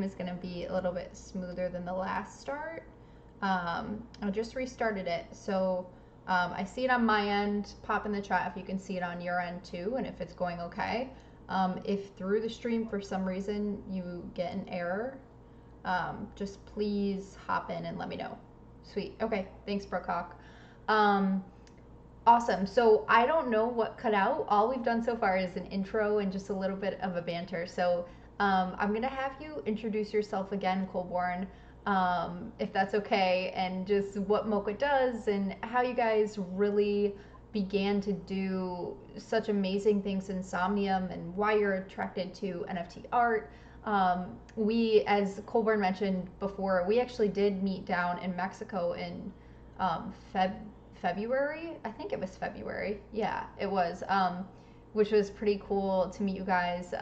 is going to be a little bit smoother than the last start. I just restarted it. So I see it on my end. Pop in the chat if you can see it on your end too, and if it's going okay. If through the stream for some reason you get an error, just please hop in and let me know. Sweet. Okay. Thanks, Brookhawk. Um, awesome. So I don't know what cut out. All we've done so far is an intro and just a little bit of a banter. So I'm going to have you introduce yourself again, Colborne, if that's okay, and just what MOCA does and how you guys really began to do such amazing things in Somnium and why you're attracted to NFT art. We, as Colborne mentioned before, we actually did meet down in Mexico in February. I think it was February. Yeah, it was. Which was pretty cool to meet you guys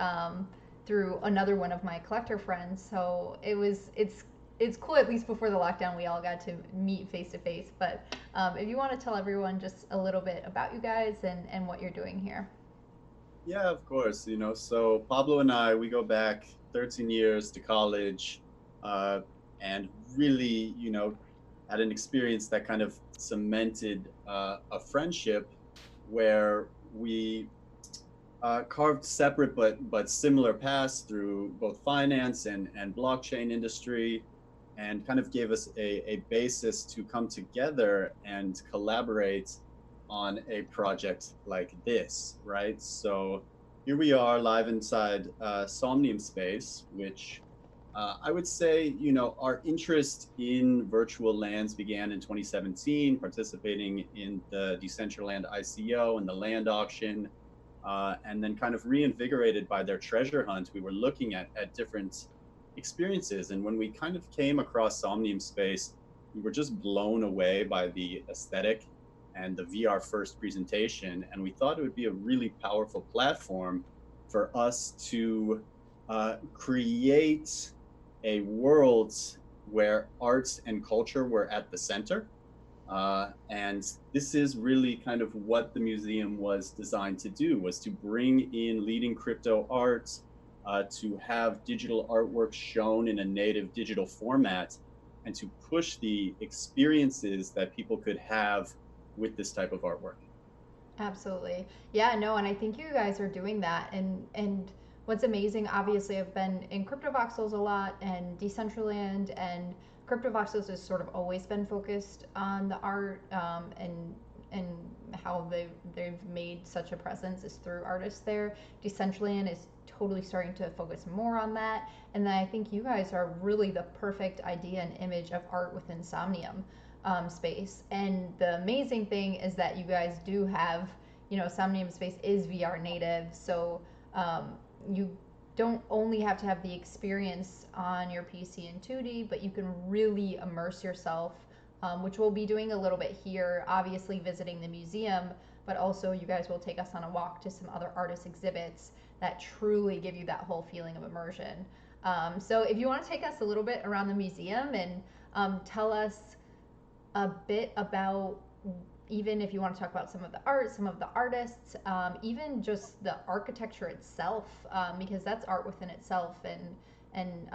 through another one of my collector friends. So it's cool. At least before the lockdown, we all got to meet face to face. But if you want to tell everyone just a little bit about you guys and what you're doing here. Yeah, of course. So Pablo and I, we go back 13 years to college, uh, and really, had an experience that kind of cemented a friendship where we carved separate but similar paths through both finance and blockchain industry, and kind of gave us a basis to come together and collaborate on a project like this, right? So here we are live inside Somnium Space, which I would say, our interest in virtual lands began in 2017, participating in the Decentraland ICO and the land auction, and then kind of reinvigorated by their treasure hunt. We were looking at different experiences, and when we kind of came across Somnium Space, we were just blown away by the aesthetic and the VR first presentation, and we thought it would be a really powerful platform for us to create a world where arts and culture were at the center. And this is really kind of what the museum was designed to do, was to bring in leading crypto arts, to have digital artwork shown in a native digital format, and to push the experiences that people could have with this type of artwork. Absolutely. Yeah, no, and I think you guys are doing that. And what's amazing, obviously, I've been in CryptoVoxels a lot and Decentraland, and CryptoVoxels has sort of always been focused on the art, and how they've made such a presence is through artists there. Decentraland is totally starting to focus more on that, and then I think you guys are really the perfect idea and image of art within Somnium space. And the amazing thing is that you guys do have, Somnium Space is VR native, so you don't only have to have the experience on your PC in 2D, but you can really immerse yourself, which we'll be doing a little bit here, obviously visiting the museum, but also you guys will take us on a walk to some other artist exhibits that truly give you that whole feeling of immersion. So if you want to take us a little bit around the museum and tell us a bit about, even if you want to talk about some of the art, some of the artists, even just the architecture itself, because that's art within itself, and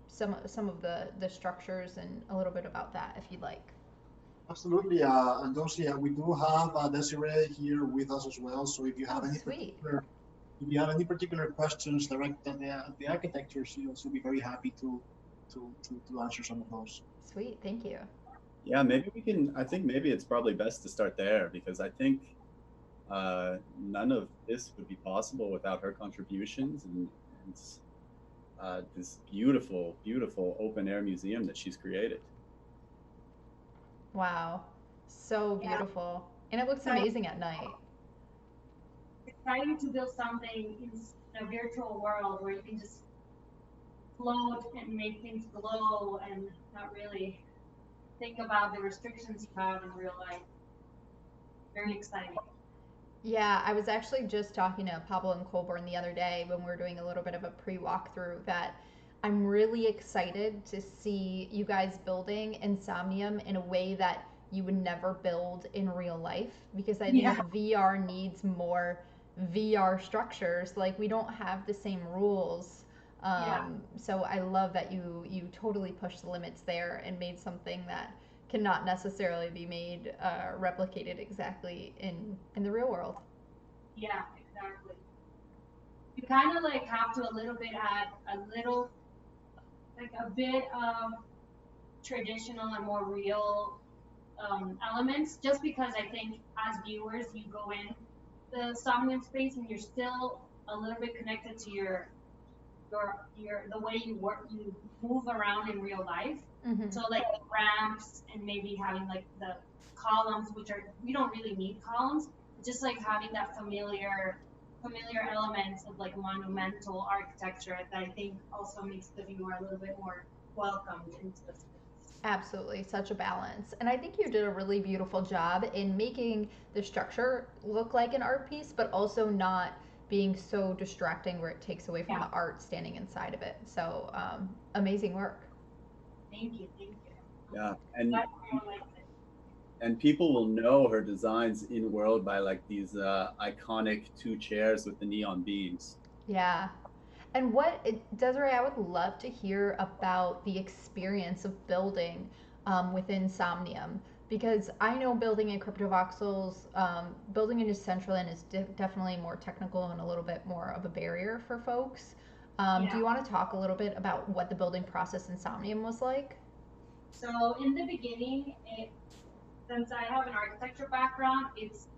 some of the structures and a little bit about that, if you'd like. Absolutely, and Josie, we do have Desiree here with us as well. So if you have Oh, any sweet. particular questions directed at the architecture, she'll be very happy to answer some of those. Sweet, thank you. Yeah, maybe we can. I think maybe it's probably best to start there, because I think none of this would be possible without her contributions, and this beautiful, beautiful open air museum that she's created. Wow, so Yeah, beautiful, and it looks exciting, amazing at night. exciting to build something in a virtual world where you can just float and make things glow and not really think about the restrictions you have in real life. Very exciting. Yeah, I was actually just talking to Pablo and Colborne the other day when we were doing a little bit of a pre walkthrough that I'm really excited to see you guys building Insomnium in a way that you would never build in real life, because I think Yeah. VR needs more VR structures. Like, we don't have the same rules Yeah. So I love that you totally pushed the limits there and made something that cannot necessarily be made replicated exactly in the real world. Yeah, exactly. You kind of like have to a little bit add a little, like a bit of traditional and more real elements, just because I think as viewers you go in the Somnium space and you're still a little bit connected to your the way you work, you move around in real life. Mm-hmm. So like the ramps and maybe having like the columns, which are, we don't really need columns, just like having that familiar elements of like monumental architecture that I think also makes the viewer a little bit more welcomed into the space. Absolutely, such a balance. And I think you did a really beautiful job in making the structure look like an art piece, but also not being so distracting where it takes away from Yeah, the art standing inside of it. So, amazing work. thank you. Yeah, Glad everyone liked it. and people will know her designs in world by like these iconic two chairs with the neon beams. Yeah. And what, Desiree, I would love to hear about the experience of building within Somnium because I know building in CryptoVoxels, building in Decentraland is definitely more technical and a little bit more of a barrier for folks. Do Yeah. you want to talk a little bit about what the building process in Somnium was like? So in the beginning, since I have an architecture background, it's,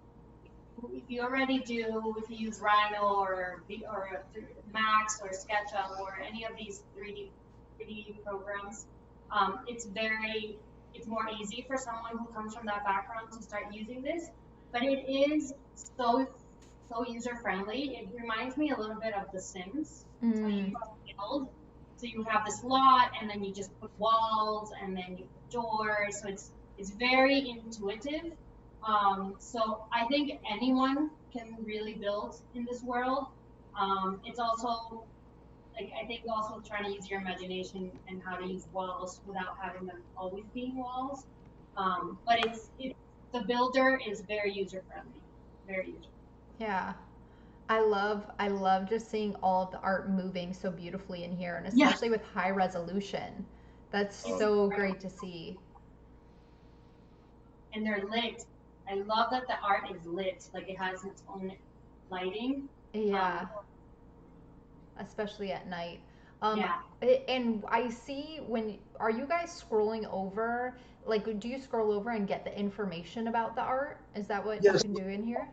if you already do, if you use Rhino or Max or SketchUp or any of these 3D programs, it's it's more easy for someone who comes from that background to start using this. But it is so user friendly. It reminds me a little bit of The Sims. So Mm, you build, so you have this lot, and then you just put walls, and then you put doors. So it's very intuitive. So I think anyone can really build in this world. It's also like, I think also trying to use your imagination and how to use walls without having them always being walls. But the builder is very user friendly, very user. yeah. I love just seeing all of the art moving so beautifully in here and Yeah, especially with high resolution. That's it's Oh, so incredible, great to see. and they're lit. I love that the art is lit, like it has its own lighting. Um, Yeah, especially at night. Um, yeah, and I see when are you guys scrolling over? Like, do you scroll over and get the information about the art? Is that what you Yes, can do in here?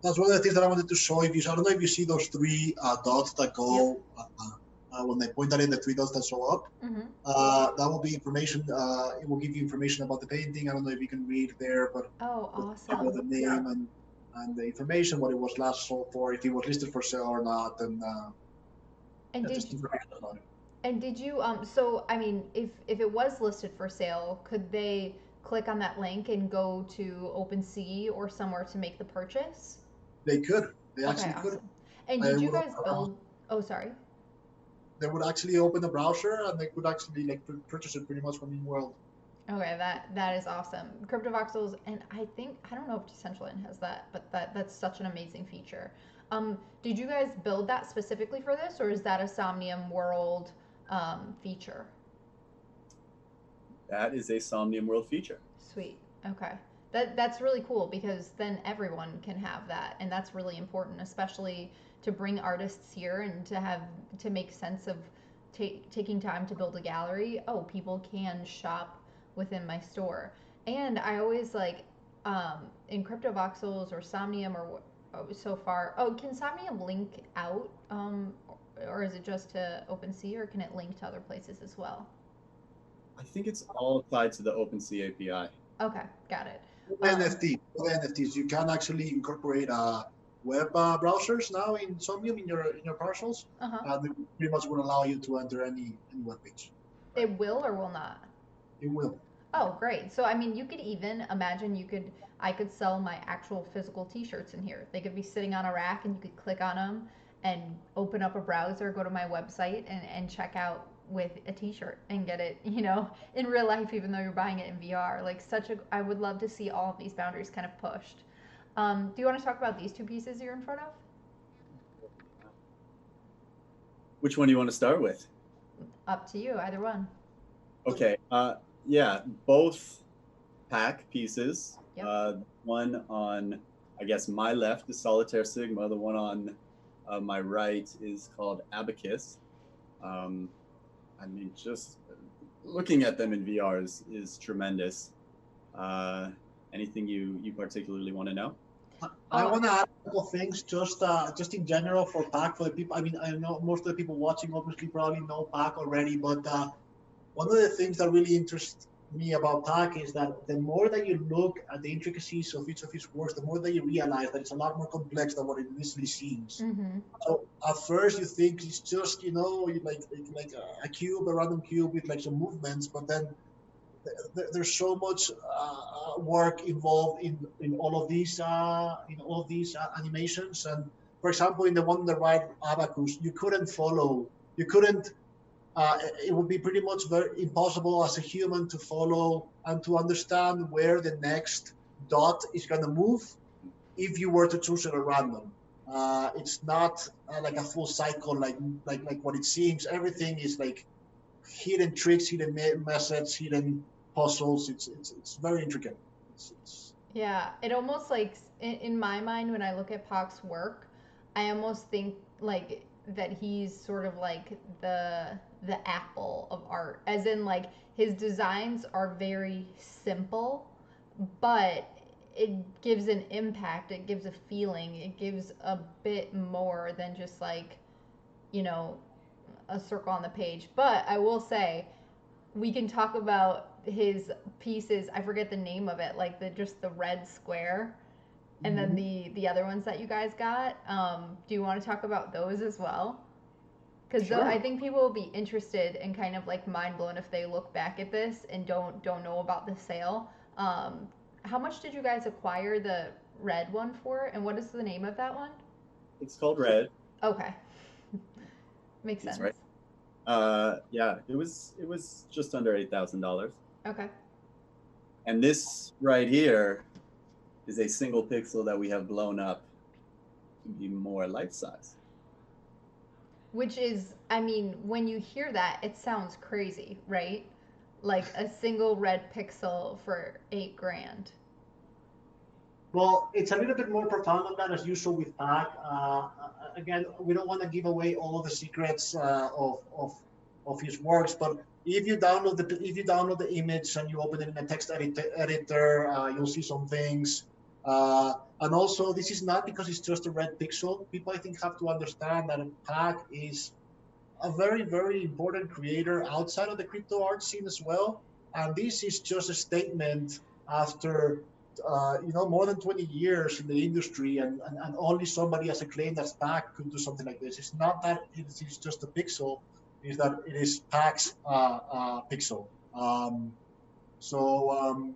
that's one of the things that I wanted to show. If you, I don't know if you see those three dots that Yep. go when they point that in, the three dots that show up. Mm-hmm. That will be information. It will give you information about the painting. I don't know if you can read there, but Oh, about awesome. the name and the information, what it was last sold for, if it was listed for sale or not, and And yeah, did just information about it. and did you so I mean if it was listed for sale, could they click on that link and go to OpenSea or somewhere to make the purchase? They could. They Okay, actually could. awesome. And They did you would. guys build oh sorry. They would actually open the browser and they could actually like purchase it pretty much from in-world. Okay, that is awesome. CryptoVoxels, and I think I don't know if Decentraland has that, but that's such an amazing feature. Did you guys build that specifically for this, or is that a Somnium World feature? that is a Somnium World feature. Sweet. Okay. That's really cool because then everyone can have that, and that's really important, especially to bring artists here and to have to make sense of taking time to build a gallery. Oh, people can shop within my store, and I always like in CryptoVoxels or Somnium or so far. Oh, can Somnium link out, or is it just to OpenSea, or can it link to other places as well? I think it's all applied to the OpenSea API. Okay, got it. With NFTs, you can actually incorporate web browsers now in Somnium in your parcels. Uh huh. They pretty much would allow you to enter any web page. Right? It will or will not? It will. Oh, great. So, I mean, you could even imagine I could sell my actual physical t-shirts in here. They could be sitting on a rack and you could click on them and open up a browser, go to my website and check out with a t-shirt and get it, in real life, even though you're buying it in VR. Like, I would love to see all of these boundaries kind of pushed. Do you want to talk about these two pieces you're in front of? Which one do you want to start with? Up to you, either one. Okay. Yeah, both pack pieces. Yep. One on, I guess, my left is Solitaire Sigma. The one on my right is called Abacus. Um, I mean, just looking at them in VR is tremendous. Uh, Anything you particularly want to know? I Oh, want to add a couple of things just in general for PAC for the people. I mean, I know most of the people watching obviously probably know PAC already, but one of the things that really interests me about PAC is that the more that you look at the intricacies of each of his works, the more that you realize that it's a lot more complex than what it initially seems. mm-hmm. So at first you think it's just like a cube, a random cube with like some movements, but then there's so much work involved in all of these animations. And for example, in the one on the right, Abacus, you couldn't follow, you couldn't. It would be pretty much very impossible as a human to follow and to understand where the next dot is going to move if you were to choose it at random. It's not like a full cycle like what it seems. Everything is like hidden tricks, hidden methods, hidden puzzles. It's very intricate. It's Yeah, it almost like in my mind when I look at Pac's work, I almost think like that he's sort of like the Apple of art, as in like his designs are very simple, but it gives an impact, it gives a feeling, it gives a bit more than just like, you know, a circle on the page. But I will say we can talk about his pieces. I forget the name of it, like the just the red square, and then Mhm. the other ones that you guys got. Do you want to talk about those as well? Because I Sure. think people will be interested and kind of like mind blown if they look back at this and don't know about the sale. How much did you guys acquire the red one for, and what is the name of that one? It's called Red. Okay, makes He's sense. right. Yeah, it was just under $8,000. Okay. And this right here is a single pixel that we have blown up to be more life size. Which is, I mean, when you hear that, it sounds crazy, right? Like a single red pixel for 8 grand. Well, it's a little bit more profound than that, as usual with PAC. Again, we don't want to give away all of the secrets of his works, but if you download the image and you open it in a text editor, you'll see some things. And also, this is not because it's just a red pixel. People, I think, have to understand that PAC is a very, very important creator outside of the crypto art scene as well. And this is just a statement after more than 20 years in the industry, and only somebody as acclaimed as PAC could do something like this. It's not that it is just a pixel; it's that it is PAC's pixel. So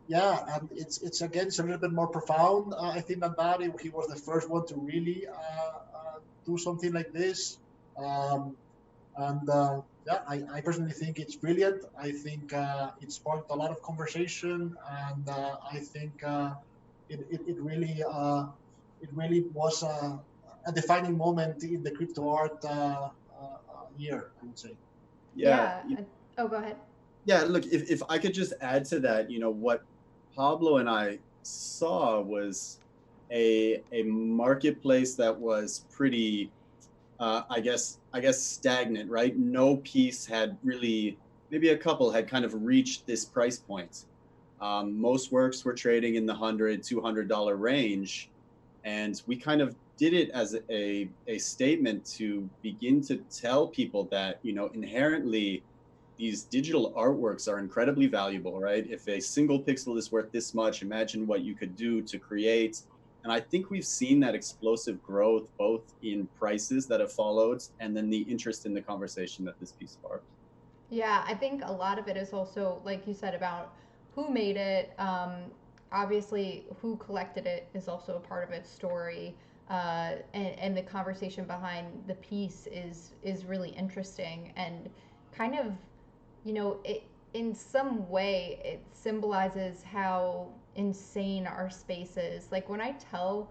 yeah, and it's again it's a little bit more profound. I think than that. He was the first one to really do something like this. Um, and yeah, I personally think it's brilliant. I think it sparked a lot of conversation, and I think it really was a defining moment in the crypto art year, I would say. Yeah, Yeah. Oh, go ahead. yeah. Look, if I could just add to that, what Pablo and I saw was a marketplace that was pretty, I guess stagnant, right? No piece had really, maybe a couple had kind of reached this price point. Most works were trading in the $100, $200 range, and we kind of did it as a statement to begin to tell people that inherently these digital artworks are incredibly valuable, right? If a single pixel is worth this much, imagine what you could do to create. And I think we've seen that explosive growth both in prices that have followed and then the interest in the conversation that this piece sparked. Yeah, I think a lot of it is also, like you said, about who made it. Obviously, who collected it is also a part of its story. And the conversation behind the piece is really interesting and kind of, it in some way it symbolizes how insane our space is. Like when I tell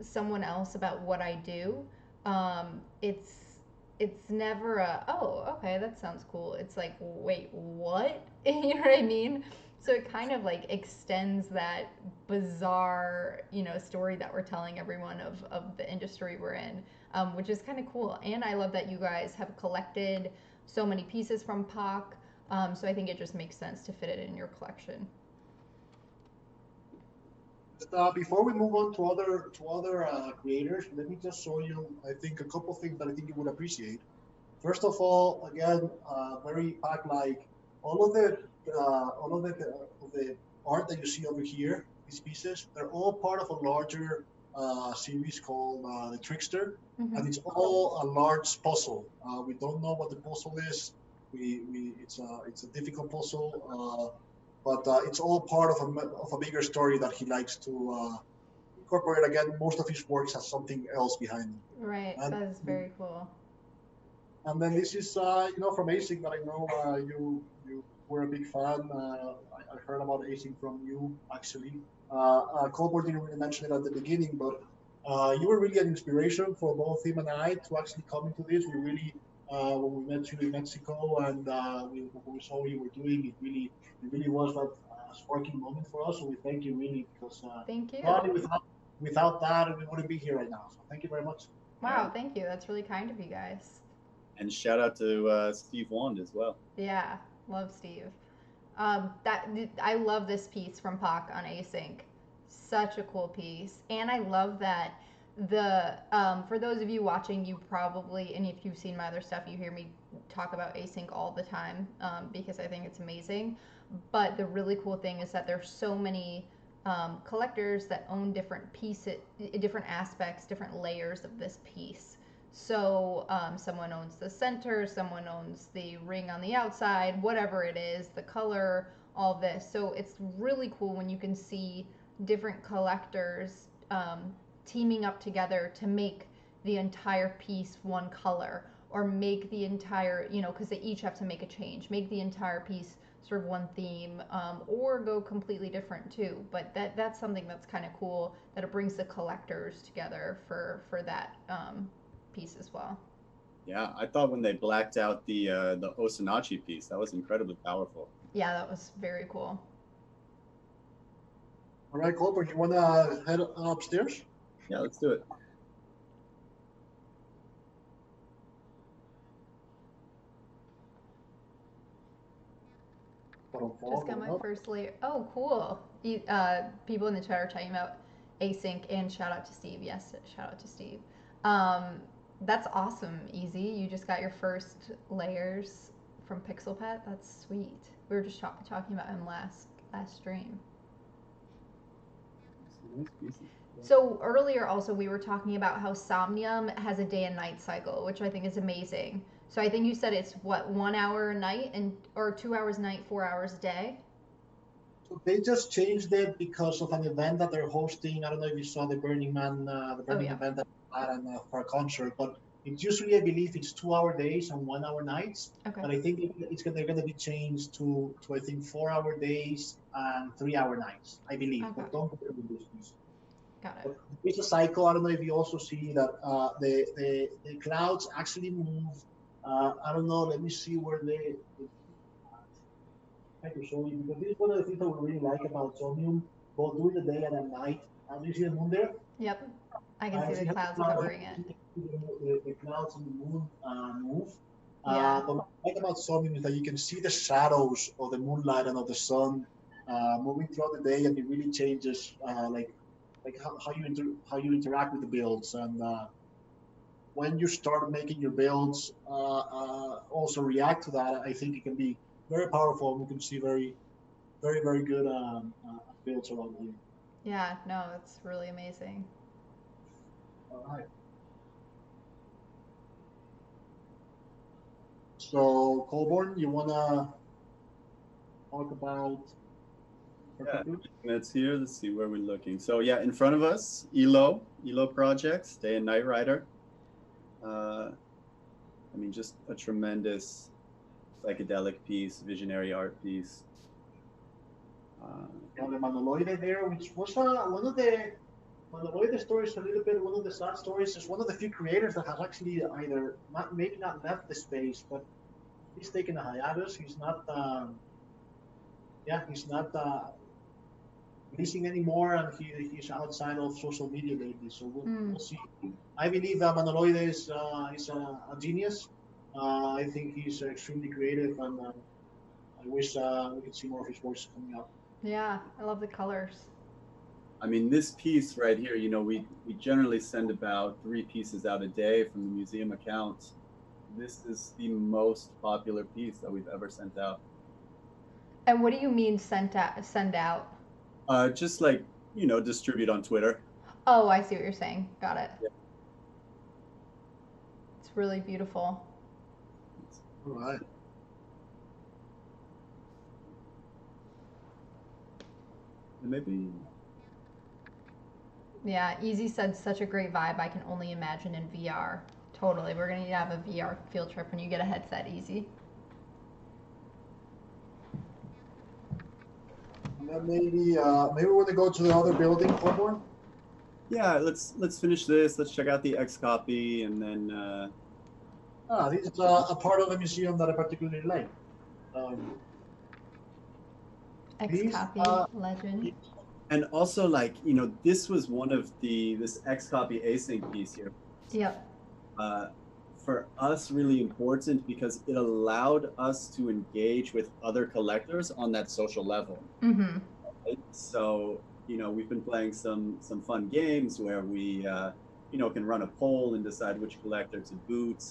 someone else about what I do, it's it's never a, oh, okay, that sounds cool. It's like, wait, what? You know what I mean? So it kind of like extends that bizarre, story that we're telling everyone of the industry we're in, which is kind of cool. And I love that you guys have collected so many pieces from POC. So I think it just makes sense to fit it in your collection. Before we move on to other creators, let me just show you, I think, a couple of things that I think you would appreciate. First of all, again, very pack-like. All of the art that you see over here, these pieces, they're all part of a larger series called the Trickster, Mm-hmm. and it's all a large puzzle. We don't know what the puzzle is. It's a difficult puzzle, but it's all part of a bigger story that he likes to incorporate. Again, most of his works has something else behind them. Right, And that is very cool. and then this is, from Async that I know you were a big fan. I heard about Async from you actually. Colbert didn't really mention it at the beginning, but you were really an inspiration for both him and I to actually come into this. We really, when we met you in Mexico and when we saw what you were doing, it really was that sparking moment for us. So we thank you really because Thank you. probably without that we wouldn't be here right now. So thank you very much. Wow, thank you. That's really kind of you guys. And shout out to Steve Wand as well. Yeah, love Steve. That I love this piece from POC on Async. Such a cool piece, and I love that the for those of you watching, you probably, and if you've seen my other stuff, you hear me talk about Async all the time because I think it's amazing. But the really cool thing is that there's so many collectors that own different pieces, different aspects, different layers of this piece. So someone owns the center, someone owns the ring on the outside, whatever it is, the color, all this. So it's really cool when you can see different collectors teaming up together to make the entire piece one color, or make the entire, because they each have to make a change, make the entire piece sort of one theme, or go completely different too. But that's something that's kind of cool, that it brings the collectors together for that piece as well. Yeah, I thought when they blacked out the Osinachi piece, that was incredibly powerful. Yeah, that was very cool. All right, Colbert, you want to head upstairs? Yeah, let's do it. Just got my first layer. Oh, cool. People in the chat are talking about async, and shout out to Steve. Yes, shout out to Steve. That's awesome, Easy. You just got your first layers from Pixel Pet. That's sweet. We were just talking about him last stream. So earlier also we were talking about how Somnium has a day and night cycle, which I think is amazing. So I think you said it's what, 1 hour a night or 2 hours a night, 4 hours a day? So they just changed it because of an event that they're hosting. I don't know if you saw the Burning Man, event that they had for a concert, but it's usually, I believe, it's 2 hour days and 1 hour nights. Okay. But I think they're going to be changed to I think 4 hour days and 3 hour nights, I believe. Okay. But don't put this piece. Got it. It's a cycle. I don't know if you also see that the clouds actually move. I don't know. Let me see where they I can show you, because this is one of the things that we really like about Somnium, both during the day and at night. Do you see the moon there? Yep. I can see the clouds covering it. The clouds and the moon move. Yeah. But what I like about Somnium is that you can see the shadows of the moonlight and of the sun moving throughout the day, and it really changes like how you interact with the builds. And when you start making your builds also react to that, I think it can be very powerful, and we can see very, very, very good builds around here. Yeah, no, it's really amazing. All right. So, Colborne, you want to talk about? Yeah, that's here. Let's see where we're looking. So yeah, in front of us, ELO Projects, Day and Night Rider. I mean, just a tremendous psychedelic piece, visionary art piece. The Manoloide there, which was one of the By the way, the story is a little bit one of the sad stories. Is one of the few creators that has actually either not maybe not left the space, but he's taken a hiatus. He's not, he's not releasing anymore, and he's outside of social media lately. So we'll see. I believe that Manoloide is a genius. I think he's extremely creative, and I wish we could see more of his works coming out. Yeah, I love the colors. I mean, this piece right here, we generally send about 3 pieces out a day from the museum account. This is the most popular piece that we've ever sent out. And what do you mean send out? Just like, distribute on Twitter. Oh, I see what you're saying. Got it. Yeah. It's really beautiful. All right. And maybe. Yeah, Easy said such a great vibe. I can only imagine in VR. Totally. We're going to need to have a VR field trip when you get a headset, Easy. And then maybe we want to go to the other building for more. Yeah, let's finish this. Let's check out the X copy, and then. This is a part of the museum that I particularly like. X copy legend. And also, like, this was one of this X copy async piece here. Yep. For us, really important because it allowed us to engage with other collectors on that social level. Mm-hmm. Right? So, we've been playing some fun games where we, can run a poll and decide which collector to boot.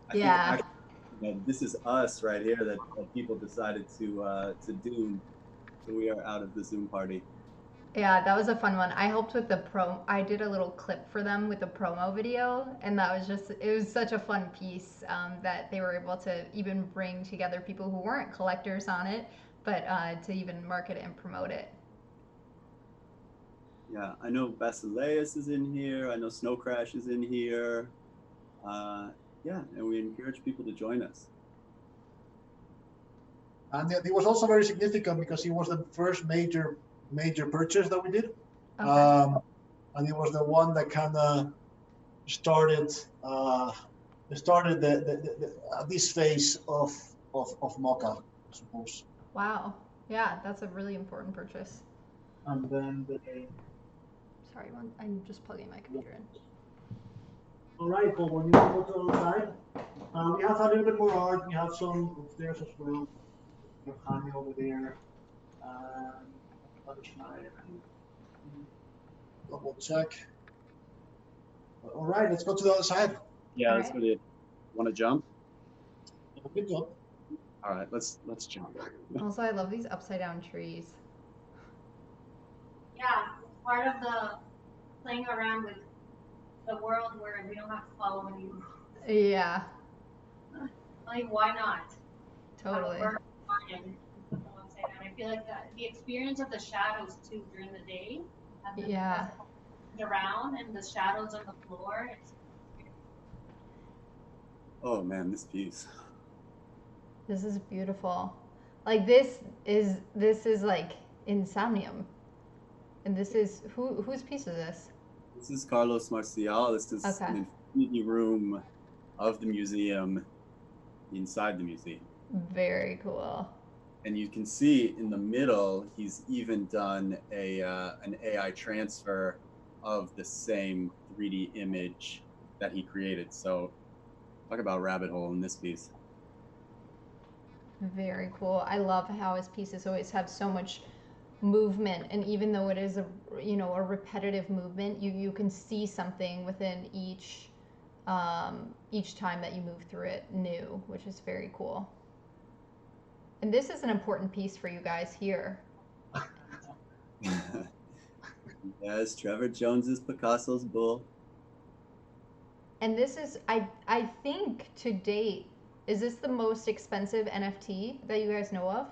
I think actually, this is us right here that people decided to do. So we are out of the Zoom party. Yeah, that was a fun one. I helped with the I did a little clip for them with the promo video, and that was it was such a fun piece that they were able to even bring together people who weren't collectors on it, but to even market it and promote it. Yeah, I know Basileus is in here. I know Snow Crash is in here. Yeah, and we encourage people to join us. And it was also very significant because it was the first major purchase that we did. Okay. And it was the one that kind of started this phase of MOCA, I suppose. Wow. Yeah, that's a really important purchase. And then sorry, I'm just plugging my computer in. All right, well, when you go to the other side, we have a little bit more art. We have some upstairs as well. We have Jaime over there. Other side. Double check. All right, let's go to the other side. Yeah, let's go to. Want to jump? Good job. All right, let's jump. Also, I love these upside down trees. Yeah, it's part of the playing around with the world where we don't have to follow any rules. Yeah. Like, why not? Totally. I feel like the experience of the shadows too during the day. Yeah. Around and the shadows on the floor. Oh man, this piece. This is beautiful. Like this is like Insomnium. And this is whose piece is this? This is Carlos Marcial. This is an infinity room of the museum inside the museum. Very cool. And you can see in the middle, he's even done an AI transfer of the same 3D image that he created. So talk about rabbit hole in this piece. Very cool. I love how his pieces always have so much movement, and even though it is a repetitive movement, you can see something within each time that you move through it new, which is very cool. And this is an important piece for you guys here. Yes, Trevor Jones's Picasso's bull. And this is, I think to date, is this the most expensive NFT that you guys know of?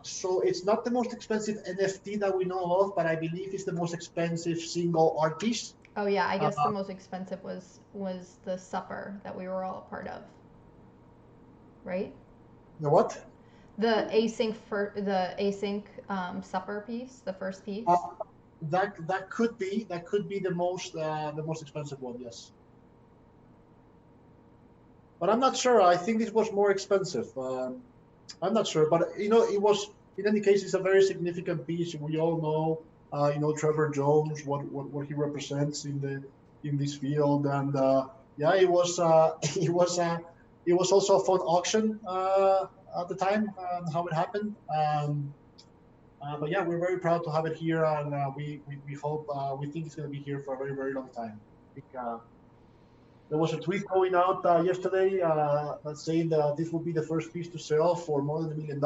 So it's not the most expensive NFT that we know of, but I believe it's the most expensive single art piece. Oh yeah, I guess the most expensive was the supper that we were all a part of, right? The what? The async supper piece, the first piece. that could be the most expensive one, yes. But I'm not sure. I think this was more expensive. I'm not sure, but it was, in any case, it's a very significant piece. We all know, Trevor Jones, what he represents in this field, and yeah, it was it was also a fun auction at the time, how it happened. But yeah, we're very proud to have it here, and we hope, we think it's going to be here for a very, very long time. I think there was a tweet going out yesterday saying that this will be the first piece to sell for more than $1 million,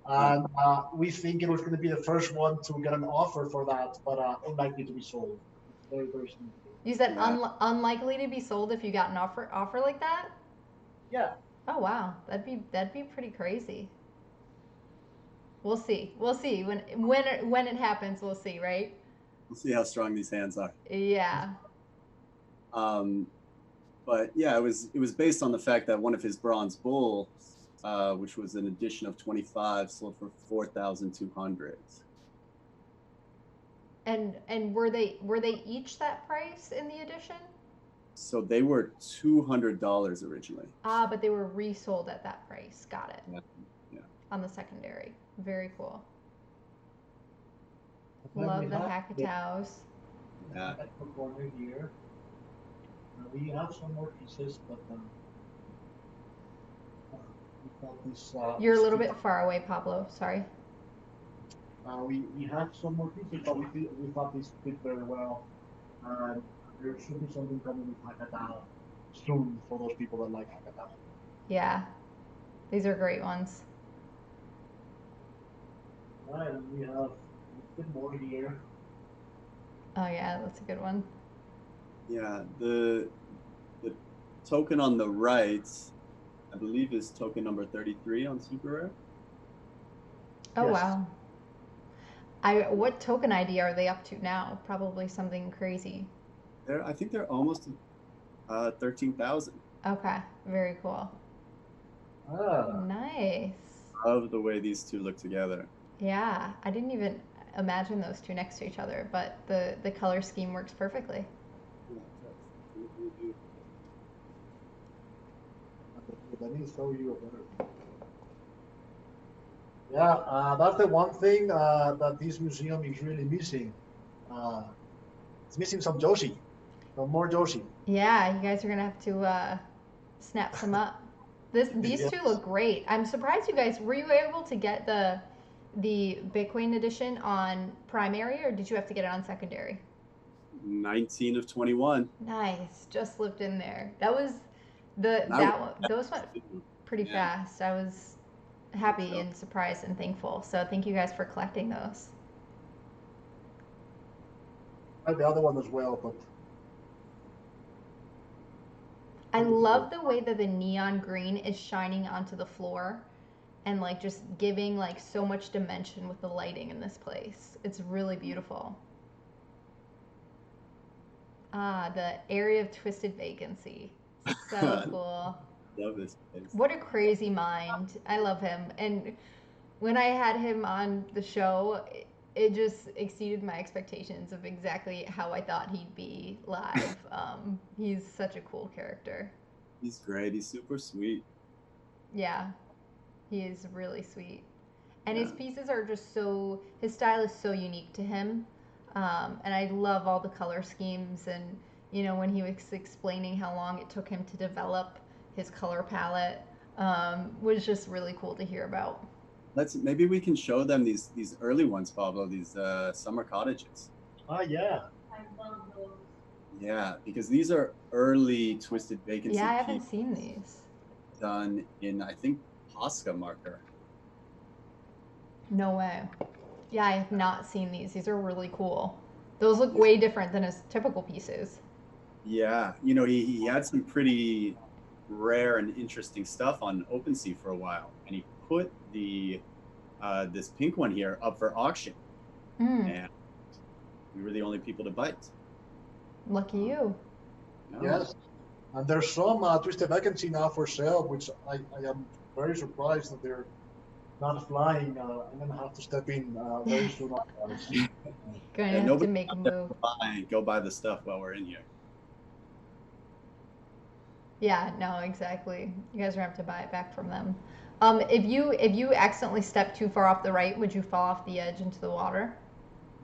and we think it was going to be the first one to get an offer for that, but unlikely to be sold. Very, very significant. You said unlikely to be sold if you got an offer like that? Yeah. Oh wow, that'd be pretty crazy. We'll see. We'll see when it happens. We'll see, right? We'll see how strong these hands are. Yeah. But yeah, it was based on the fact that one of his bronze bulls, which was an edition of 25, sold for 4,200. And were they each that price in the edition? So they were $200 originally. Ah, but they were resold at that price. Got it. Yeah. On the secondary. Very cool. Love the Hackatows. Yeah. Corner here. We have some more pieces, but we thought this. You're a little bit far away, Pablo. Sorry. We have some more pieces, but we thought this fit very well. There should be something coming with Hackatow soon for those people that like Hackatow. Yeah, these are great ones. All right, and we have a bit more here. Oh yeah, that's a good one. Yeah, the token on the right, I believe, is token number 33 on Super Rare. Oh Yes. wow. What token ID are they up to now? Probably something crazy. I think they're almost 13,000. Okay, very cool. Nice. Love the way these two look together. Yeah, I didn't even imagine those two next to each other, but the color scheme works perfectly. Let me show you a better one. Yeah, that's the one thing that this museum is really missing. It's missing some Josie, some more Josie. Yeah, you guys are gonna have to snap some up. These Yes. two look great. I'm surprised you guys were you able to get the Bitcoin edition on primary, or did you have to get it on secondary? 19 of 21. Nice, just slipped in there. That was those went pretty fast. I was happy and surprised and thankful. So thank you guys for collecting those. The other one as well, but I love the way that the neon green is shining onto the floor and like just giving like so much dimension with the lighting in this place. It's really beautiful. Ah, the area of twisted vacancy. So cool. Love this place. What a crazy mind. I love him. And when I had him on the show, it just exceeded my expectations of exactly how I thought he'd be live. He's such a cool character. He's great. He's super sweet. Yeah, he is really sweet. And his pieces are just so, his style is so unique to him. And I love all the color schemes. And, you know, when he was explaining how long it took him to develop his color palette, was just really cool to hear about. Maybe we can show them these early ones, Pablo, these summer cottages. yeah. I love those. Yeah, because these are early twisted vacancy. Yeah, I haven't seen these. Done in, I think, Posca marker. No way. Yeah, I have not seen these. These are really cool. Those look way different than his typical pieces. Yeah, you know, he had some pretty rare and interesting stuff on OpenSea for a while, and he put this pink one here up for auction, and we were the only people to bite. Lucky you. No. Yes, and there's some twisted vacancy now for sale, which I am very surprised that not flying. I'm gonna have to step in very soon, guys. Gonna Yeah, have to nobody make a out there move. go buy the stuff while we're in here. Yeah, no, exactly. You guys are gonna have to buy it back from them. If you accidentally step too far off the right, would you fall off the edge into the water?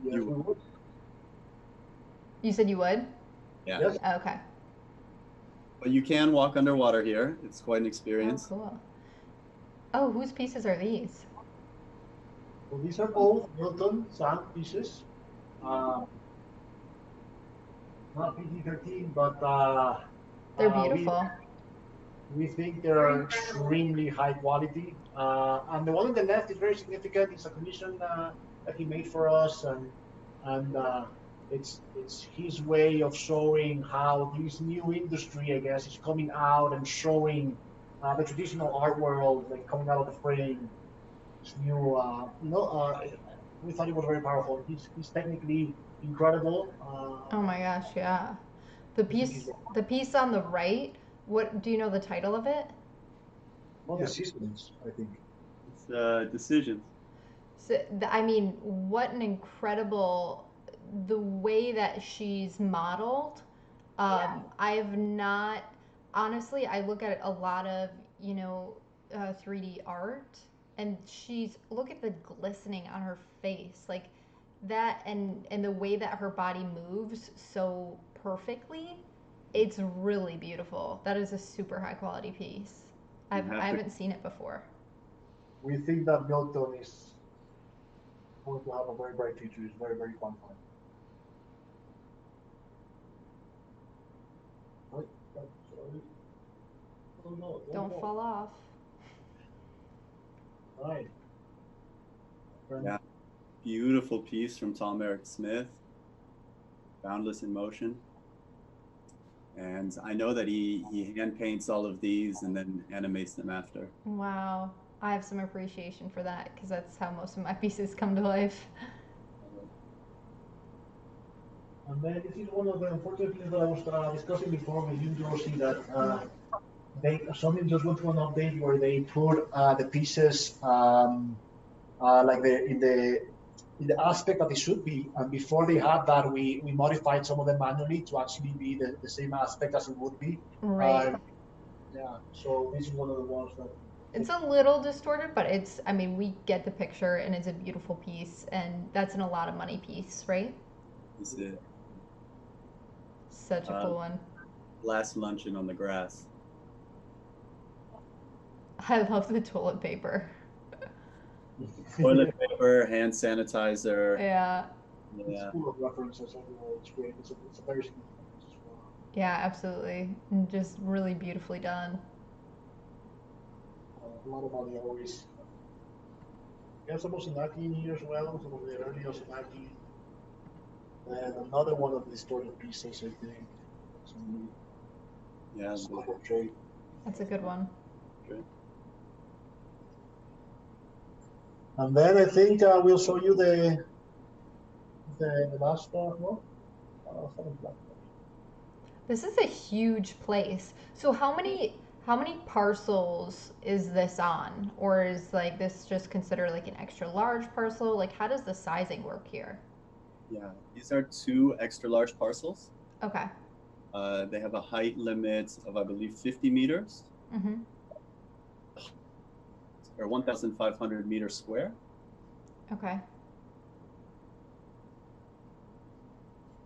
Yes, You we would. You said you would? Yeah. Yes. Okay. But you can walk underwater here. It's quite an Oh, experience. cool. Oh, whose pieces are these? So these are both Milton sand pieces. Um, Not PG-13, but They're uh, we beautiful. we think they are extremely high quality. And the one on the left is very significant. It's a commission that he made for us, and it's his way of showing how this new industry, I guess, is coming out and showing the traditional art world, like coming out of the frame. This new, we thought it was very powerful. He's technically incredible. Oh my gosh, yeah. The I think he's piece on the right, what do you know the title of it? one Yeah. of the seasons, I think. It's decisions. So, I mean, what an incredible the way that she's modeled. Yeah. I have not honestly. I look at a lot of 3D art, and she's look at the glistening on her face, like that, and the way that her body moves so perfectly. It's really beautiful. That is a super high quality piece. You I have to haven't seen it before. We think that Milton is going to have a very bright future. It's very, very fun for him. Right, sorry. Oh, no, Don't go. fall off. Right. Yeah. Beautiful piece from Tom Eric Smith, Boundless in Motion. And I know that he hand paints all of these and then animates them after. Wow. I have some appreciation for that because that's how most of my pieces come to life. And then this is one of the unfortunate things that I was discussing before with you, Josie, that something just went through an update where they put the pieces like in the aspect that they should be. And before they had that, we modified some of them manually to actually be the same aspect as it would be. Right. Yeah. So this is one of the ones that. It's a little distorted, but I mean, we get the picture and it's a beautiful piece, and that's an a lot of money piece, right? This is it. Such a cool one. Last luncheon on the grass. I love the toilet paper. Toilet paper, hand sanitizer. Yeah. It's full of references everywhere. It's great. It's a very significant piece as well. Yeah, absolutely. And just really beautifully done. A lot of money always. We have some Osanaki in here as well, some of the early Osanaki. And another one of the distorted pieces, I think. Yeah. Portrait. That's a good one. Good. And then I think we'll show you the last one. This is a huge place. So how many parcels is this on? Or is like this just considered like an extra large parcel? Like how does the sizing work here? Yeah, these are 2 extra large parcels. Okay. They have a height limit of, I believe, 50 meters. Mm-hmm. Or 1,500 meters square. Okay.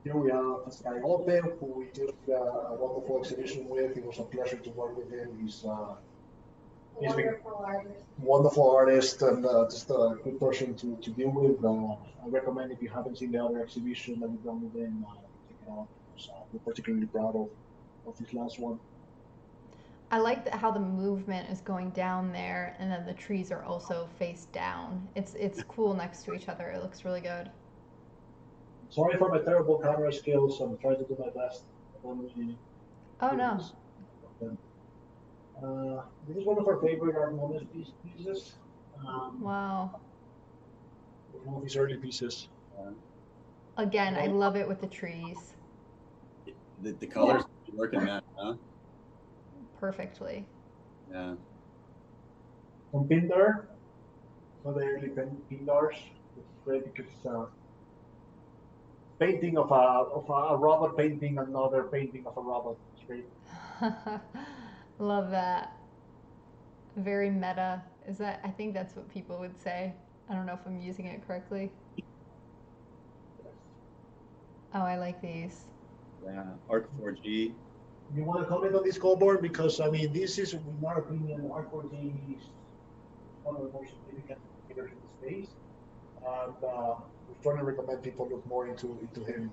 Here we have Pascal Ope, who we did a wonderful exhibition with. It was a pleasure to work with him. He's Wonderful artist. wonderful artist and just a good person to deal with. I recommend if you haven't seen the other exhibition that we've done with him, check it out. So we're particularly proud of this last one. I like how the movement is going down there, and then the trees are also face down. It's cool next to each other. It looks really good. Sorry for my terrible camera skills. I'm trying to do my best. Oh no. This is one of our favorite art moments pieces. Wow. One of these early pieces. Again, I love it with the trees. The colors work in that, huh? Perfectly. Yeah. From Pinder. one of the early pindars, which is great because it's a painting of a robot painting another painting of a robot. It's great. Love that. Very meta. Is that? I think that's what people would say. I don't know if I'm using it correctly. Yes. Oh, I like these. Yeah, Arc 4G. You want to comment on this scoreboard? Because I mean, this is, in my opinion, R4G is one of the most significant indicators in the space, and we strongly recommend people look more into him.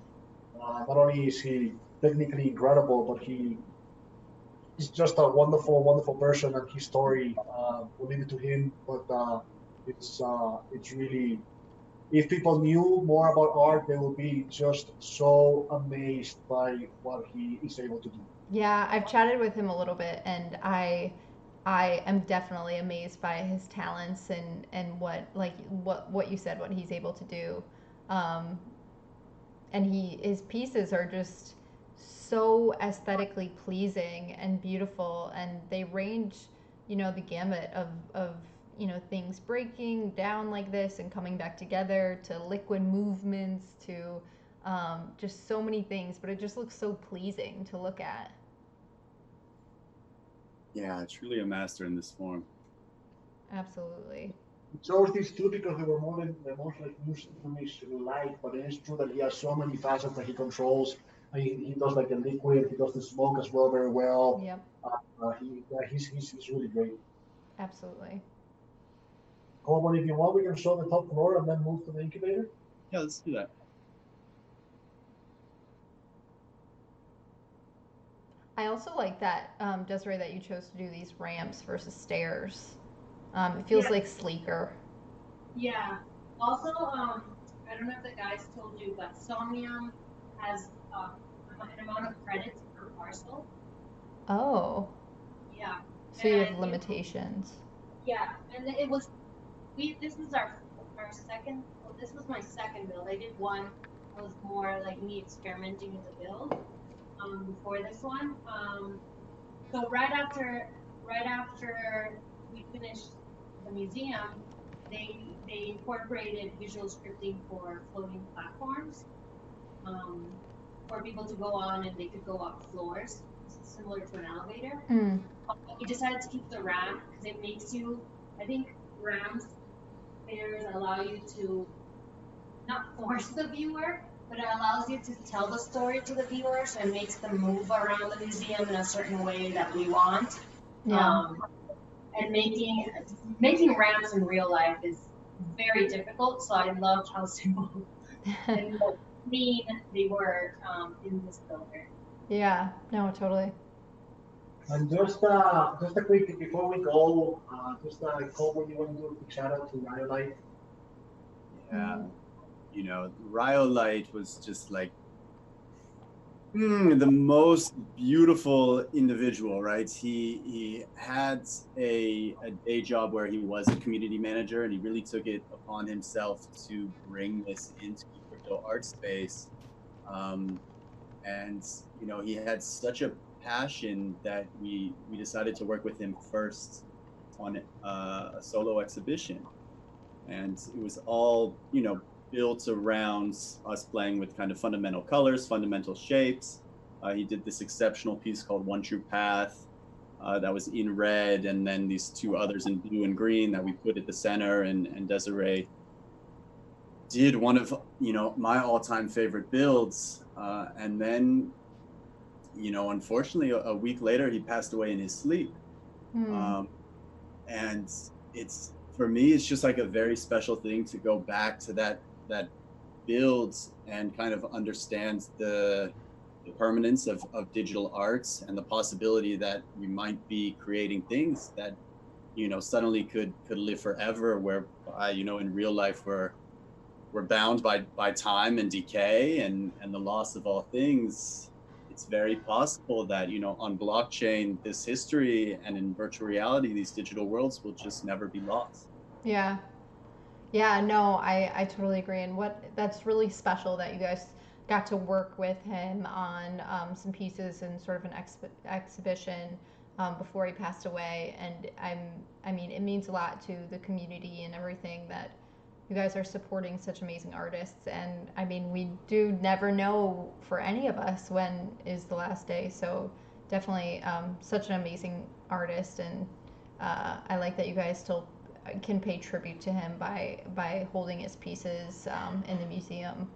Not only is he technically incredible, but he's just a wonderful, wonderful person, and his story, we'll leave it to him. But it's really, if people knew more about art, they will be just so amazed by what he is able to do. Yeah, I've chatted with him a little bit, and I am definitely amazed by his talents and what like what you said, what he's able to do. Um, and his pieces are just so aesthetically pleasing and beautiful, and they range, the gamut of things breaking down like this and coming back together to liquid movements to just so many things, but it just looks so pleasing to look at. Yeah, truly a master in this form. Absolutely. It shows these two because they were more than the most like used to his light, but it is true that he has so many facets that he controls. He does like the liquid, he does the smoke as well very well. Yep. He's really great. Absolutely. Coleman, if you want, we can show the top floor and then move to the incubator. Yeah, let's do that. I also like that, Desiree, that you chose to do these ramps versus stairs. It feels Yeah. like sleeker. Yeah. Also, I don't know if the guys told you, but Somnium has an amount of credits per parcel. Oh, Yeah. so you have And limitations. yeah, and it was this was our second. Well, this was my second build. I did one. It was more like me experimenting with the build. Before this one. So right after we finished the museum, they incorporated visual scripting for floating platforms, um, for people to go on, and they could go up floors, similar to an elevator. Mm. We decided to keep the ramp because it makes you. I think ramps stairs allow you to not force the viewer, but it allows you to tell the story to the viewers and makes them move around the museum in a certain way that we want. Yeah. Um, and making ramps in real life is very difficult. So I loved how simple and clean they were, in this builder. Yeah. No, totally. And just a quick before we go, just Coleman, you want to do a quick shout out to Rhyolite? Yeah, Rhyolite was just like the most beautiful individual, right? He had a day job where he was a community manager, and he really took it upon himself to bring this into the crypto art space. And he had such a passion that we decided to work with him first on a solo exhibition, and it was all built around us playing with kind of fundamental colors, fundamental shapes. He did this exceptional piece called One True Path that was in red, and then these two others in blue and green that we put at the center. And Desiree did one of my all-time favorite builds, and then unfortunately a week later he passed away in his sleep. And it's, for me, it's just like a very special thing to go back to that builds and kind of understand the permanence of digital arts and the possibility that we might be creating things that suddenly could live forever, where in real life we're bound by time and decay and the loss of all things. It's very possible that on blockchain this history, and in virtual reality these digital worlds will just never be lost. Yeah. Yeah, no, I totally agree. And that's really special that you guys got to work with him on some pieces and sort of an exhibition. before he passed away, and I mean, it means a lot to the community and everything that you guys are supporting such amazing artists. And I mean, we do never know for any of us when is the last day. So definitely such an amazing artist, and I like that you guys still can pay tribute to him by holding his pieces in the museum.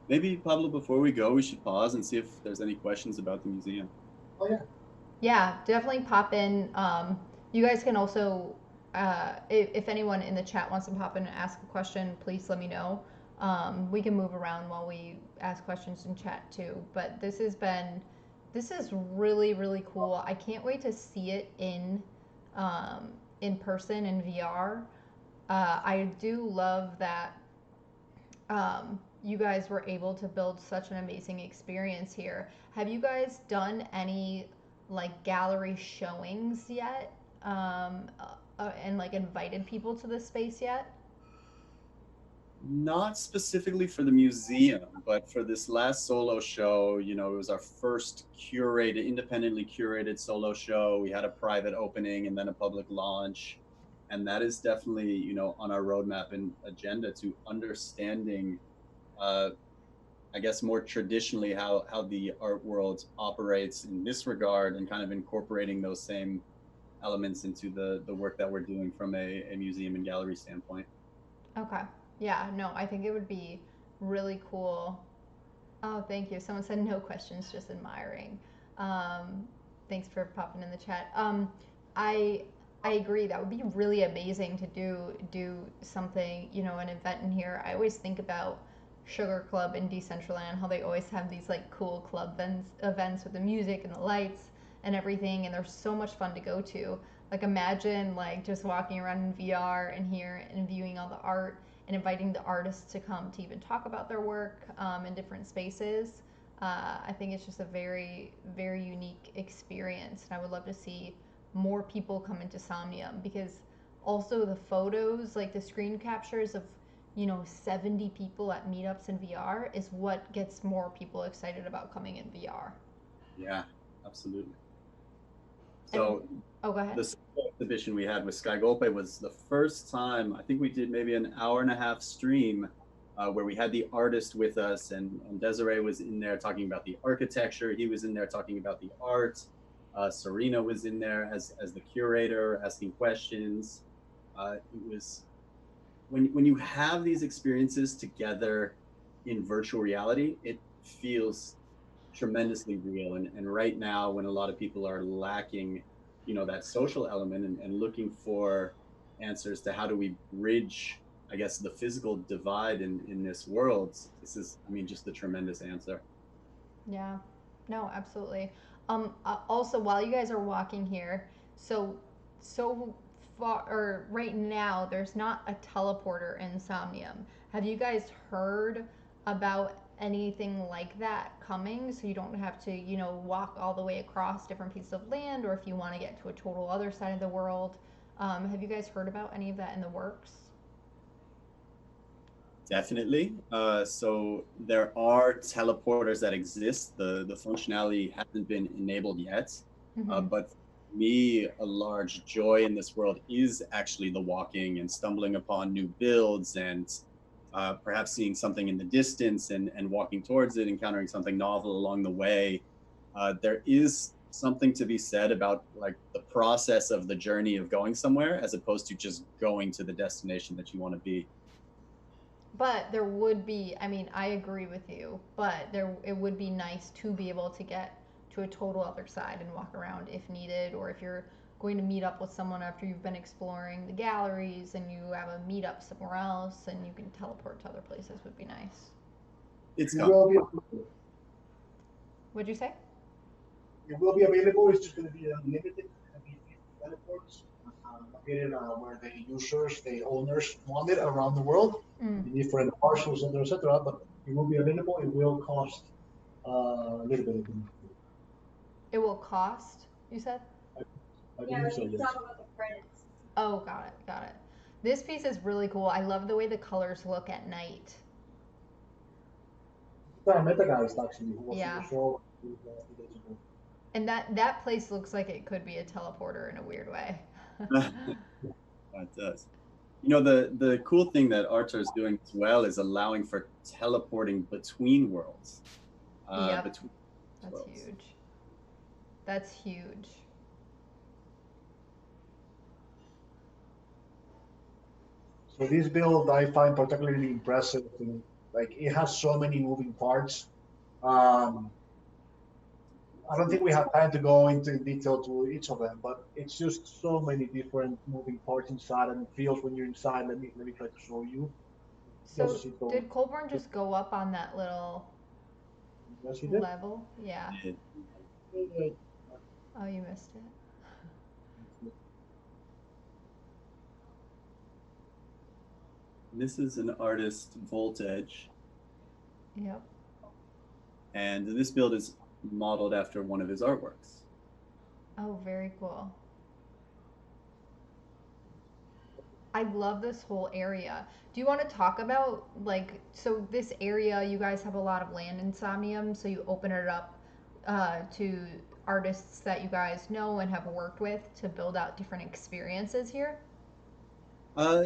Maybe, Pablo, before we go, we should pause and see if there's any questions about the museum. Oh yeah. Yeah, definitely pop in. You guys can also, if anyone in the chat wants to pop in and ask a question, please let me know. We can move around while we ask questions in chat too. But this is really, really cool. I can't wait to see it in person in VR. I do love that you guys were able to build such an amazing experience here. Have you guys done any like gallery showings yet? And like invited people to the space yet? Not specifically for the museum, but for this last solo show, it was our first independently curated solo show. We had a private opening and then a public launch. And that is definitely, on our roadmap and agenda to understanding, I guess, more traditionally how the art world operates in this regard, and kind of incorporating those same elements into the work that we're doing from a museum and gallery standpoint. Okay. Yeah, no, I think it would be really cool. Oh, thank you. Someone said no questions, just admiring. Thanks for popping in the chat. I agree. That would be really amazing to do something, an event in here. I always think about Sugar Club in Decentraland, how they always have these like cool club events with the music and the lights and everything, and they're so much fun to go to. Like imagine like just walking around in VR and here and viewing all the art and inviting the artists to come to even talk about their work in different spaces. I think it's just a very, very unique experience, and I would love to see more people come into Somnium, because also the photos, like the screen captures of 70 people at meetups in VR is what gets more people excited about coming in VR. Yeah, absolutely. So go ahead. The exhibition we had with Sky Golpe was the first time, I think we did maybe an hour and a half stream where we had the artist with us, and Desiree was in there talking about the architecture. He was in there talking about the art. Serena was in there as the curator, asking questions. It was when you have these experiences together in virtual reality, it feels tremendously real. And right now, when a lot of people are lacking, that social element, and looking for answers to how do we bridge, I guess, the physical divide in this world, this is, just a tremendous answer. Yeah, no, absolutely. Also, while you guys are walking here, so far, or right now, there's not a teleporter in Somnium. Have you guys heard about anything like that coming? So you don't have to, walk all the way across different pieces of land, or if you want to get to a total other side of the world. Have you guys heard about any of that in the works? Definitely. So there are teleporters that exist. The functionality hasn't been enabled yet. Mm-hmm. But for me, a large joy in this world is actually the walking and stumbling upon new builds, and perhaps seeing something in the distance and walking towards it, encountering something novel along the way. There is something to be said about like the process of the journey of going somewhere, as opposed to just going to the destination that you want to be. But there would be, I mean, I agree with you, but it would be nice to be able to get to a total other side and walk around if needed, or if you're going to meet up with someone after you've been exploring the galleries and you have a meetup somewhere else and you can teleport to other places, would be nice. It's It will be. What'd you say? It will be available. It's just going to be limited. Going to be 50 teleports located where the users, the owners want it around the world, in different parcels, etc. But it will be available. It will cost a little bit. It will cost, you said? I Yeah, believe so, we yes. talk about the credits. Oh, got it. This piece is really cool. I love the way the colors look at night. Meta guys actually who was Yeah. in the show. And that place looks like it could be a teleporter in a weird way. It does. You know, the cool thing that Archer is doing as well is allowing for teleporting between worlds. Yep, Between that's worlds. huge. That's huge. So this build I find particularly impressive. Like it has so many moving parts. Um, I don't think we have time to go into detail to each of them, but it's just so many different moving parts inside, and it feels when you're inside. Let me try to show you. It feels So as if though, did Colburn just go up on that little yes, you did. level? Yeah. Oh, you missed it. This is an artist Voltage, Yep. and this build is modeled after one of his artworks. Oh, very cool. I love this whole area. Do you want to talk about like so this area you guys have a lot of land in Somnium, so you open it up to artists that you guys know and have worked with to build out different experiences here?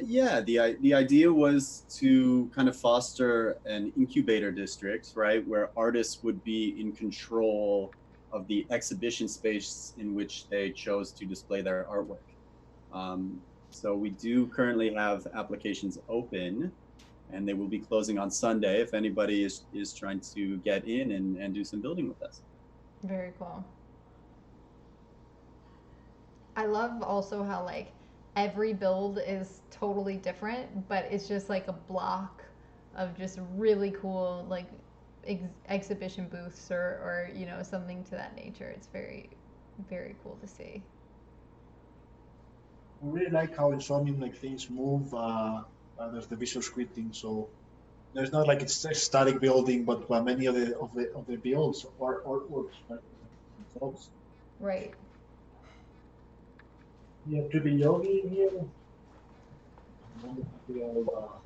Yeah, the idea was to kind of foster an incubator district, right, where artists would be in control of the exhibition space in which they chose to display their artwork. So we do currently have applications open, and they will be closing on Sunday if anybody is trying to get in and do some building with us. Very cool. I love also how like every build is totally different, but it's just like a block of just really cool like exhibition booths or you know something to that nature. It's very cool to see. I really like how in Somnium like things move. There's the visual scripting, so there's not like it's a static building, but many of the builds are artworks right, themselves. Right. You have Trippy Yogi in here.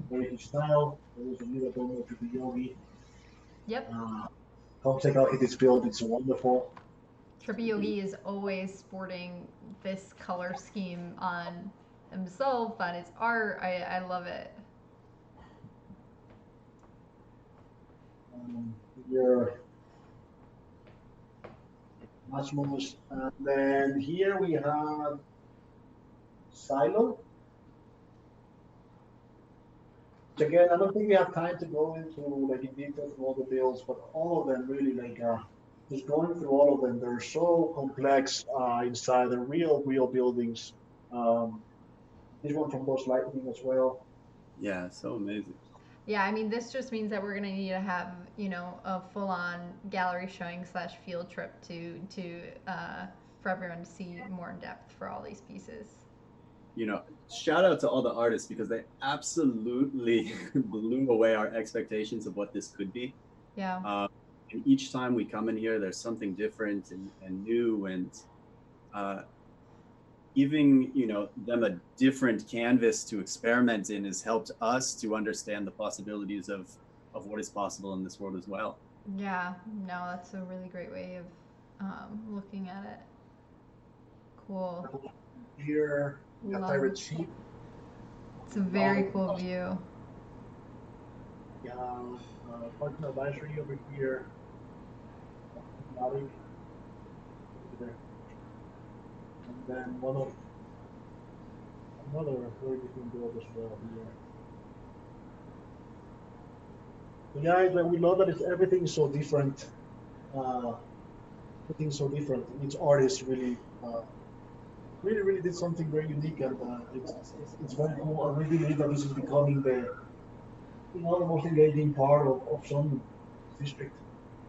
Very style. There is a little bit more Trippy Yogi. Yep. Come check out his build. It's wonderful. Trippy Yogi is always sporting this color scheme on himself, on his art. I love it. Your Asmus. And then here we have Silo. Which again, I don't think we have time to go into like in detail through all the builds, but all of them really like just going through all of them. They're so complex inside. They're real buildings. Um, this one from Ghost Lightning as well. Yeah, so amazing. Yeah, I mean, this just means that we're gonna need to have, you know, a full-on gallery showing slash field trip to for everyone to see more in depth for all these pieces. You know, shout out to all the artists because they absolutely blew away our expectations of what this could be. Yeah. And each time we come in here, there's something different and new, and giving them a different canvas to experiment in has helped us to understand the possibilities of what is possible in this world as well. Yeah. No, that's a really great way of looking at it. Cool. Here we have Love Pirate it. Sheep. It's a very cool view. Yeah, Partner Advisory over here. Nautic. And then one of another very different build as well here. So yeah, like, we love that everything is so different. Everything's so different. Each artist really did something very unique, and it's very cool. I really believe that this is becoming the most engaging part of some district.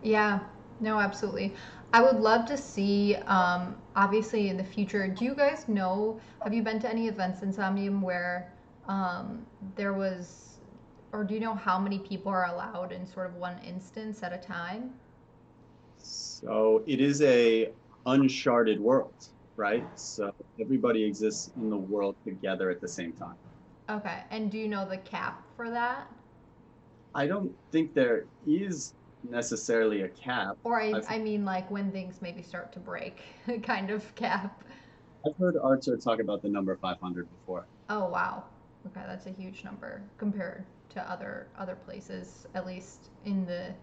Yeah, no, absolutely. I would love to see, obviously in the future, do you guys know, have you been to any events in Somnium where there was, or do you know how many people are allowed in sort of one instance at a time? So it is a uncharted world, right? So everybody exists in the world together at the same time. Okay, and do you know the cap for that? I don't think there is necessarily a cap. Or I've I mean like when things maybe start to break kind of cap. I've heard Archer talk about the number 500 before. Oh wow. Okay, that's a huge number compared to other places, at least in the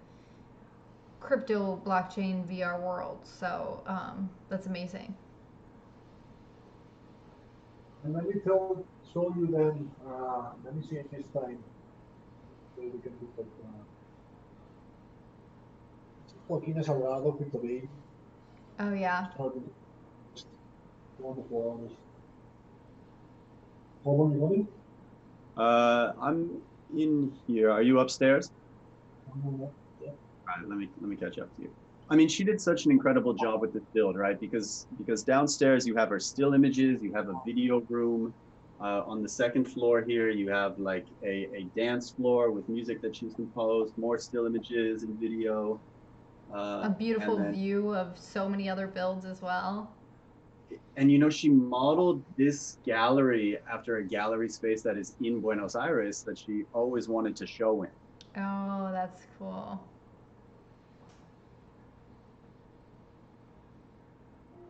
crypto blockchain VR world. So that's amazing. And let me show you then, let me see if this time, so we can put Joaquin is Alvarado with the baby. Oh yeah. Started just 1 to 4 hours. How long you running? I'm in here. Are you upstairs? Yeah. All right, let me catch up to you. I mean, she did such an incredible job with this build, right? Because downstairs you have her still images, you have a video room. On the second floor here, you have like a dance floor with music that she's composed, more still images and video. A And beautiful then, view of so many other builds as well. and you know, she modeled this gallery after a gallery space that is in Buenos Aires that she always wanted to show in. Oh, that's cool.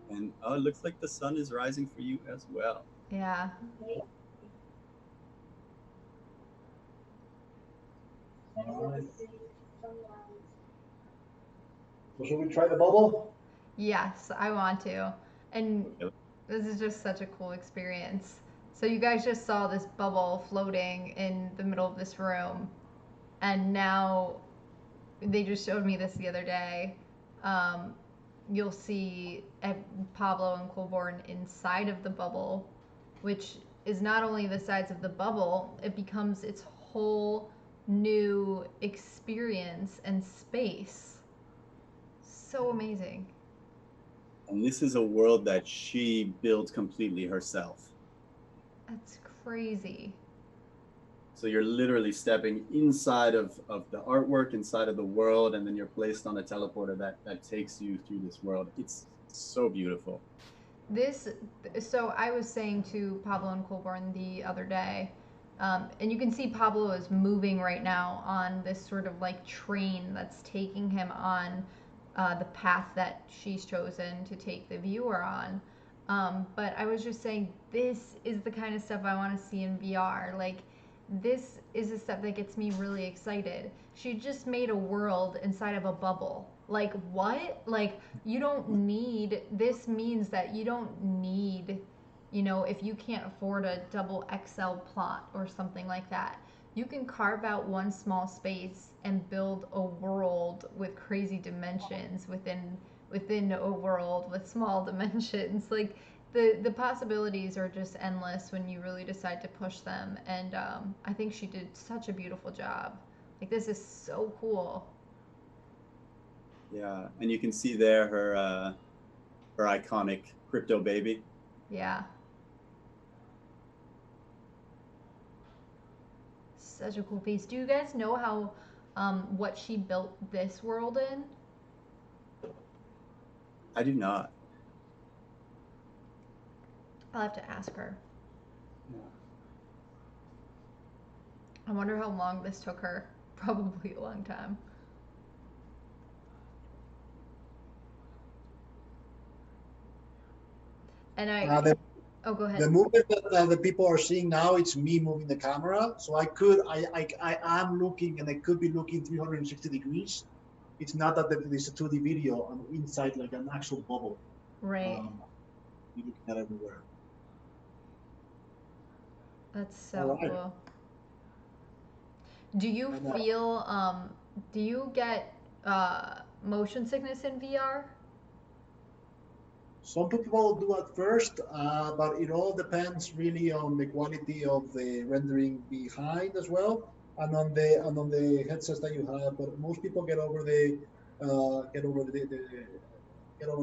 And oh, it looks like the sun is rising for you as well. Yeah. Alright. So should we try the bubble? Yes, I want to. And Okay. this is just such a cool experience. So you guys just saw this bubble floating in the middle of this room, and now they just showed me this the other day. Um, you'll see Pablo and Colborn inside of the bubble, which is not only the size of the bubble, it becomes its whole new experience and space. So amazing. And this is a world that she built completely herself. That's crazy. So you're literally stepping inside of the artwork, inside of the world, and then you're placed on a teleporter that takes you through this world. It's so beautiful. This, so I was saying to Pablo and Colborn the other day, and you can see Pablo is moving right now on this sort of like train that's taking him on the path that she's chosen to take the viewer on. But I was just saying, this is the kind of stuff I want to see in VR. Like, this is the stuff that gets me really excited. She just made a world inside of a bubble. Like, what? Like, you don't need, this means that you don't need, if you can't afford a double XL plot or something like that, you can carve out one small space and build a world with crazy dimensions within a world with small dimensions. Like, the possibilities are just endless when you really decide to push them, and I think she did such a beautiful job. Like, this is so cool. Yeah, and you can see there her iconic crypto baby. Yeah, such a cool piece. Do you guys know how what she built this world in? I do not. I'll have to ask her. Yeah. I wonder how long this took her. Probably a long time. And The, oh, go the ahead. movement that the people are seeing now, it's me moving the camera. So I am looking, and I could be looking 360 degrees. It's not that there's a 2D video. I'm inside like an actual bubble. Right. You're looking at everywhere. That's so All right. cool. Do you feel do you get motion sickness in VR? Some people do at first, but it all depends really on the quality of the rendering behind as well, and on the headsets that you have. But most people get over get over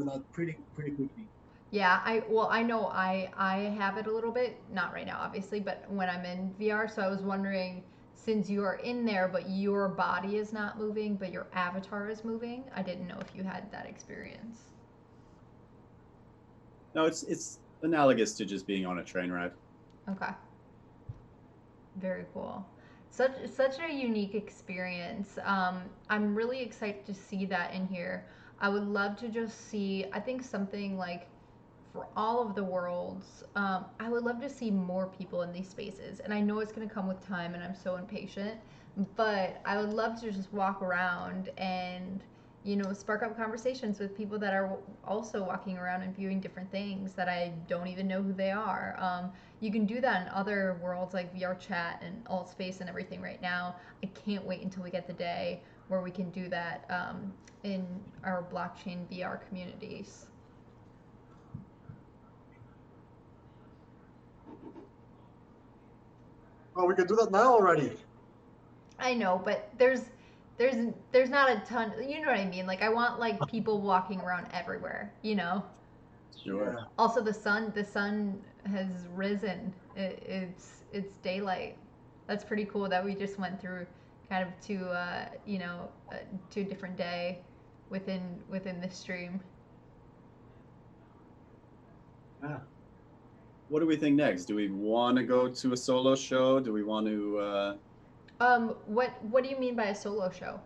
that pretty quickly. Yeah, I know I have it a little bit, not right now obviously, but when I'm in VR, so I was wondering, since you are in there but your body is not moving but your avatar is moving, I didn't know if you had that experience. No, it's analogous to just being on a train ride. Okay. Very cool. Such a unique experience. I'm really excited to see that in here. I would love to just see. I think something like for all of the worlds, I would love to see more people in these spaces. And I know it's going to come with time, and I'm so impatient. But I would love to just walk around and spark up conversations with people that are also walking around and viewing different things that I don't even know who they are. You can do that in other worlds like VR chat and alt space and everything right now. I can't wait until we get the day where we can do that in our blockchain VR communities. Well, we can do that now already. I know, but there's not a ton. You know what I mean? Like I want like people walking around everywhere. Sure. Yeah. Also, the sun has risen. It's daylight. That's pretty cool that we just went through kind of to a different day within this stream. Yeah. What do we think next? Do we want to go to a solo show? Do we want to? What do you mean by a solo show?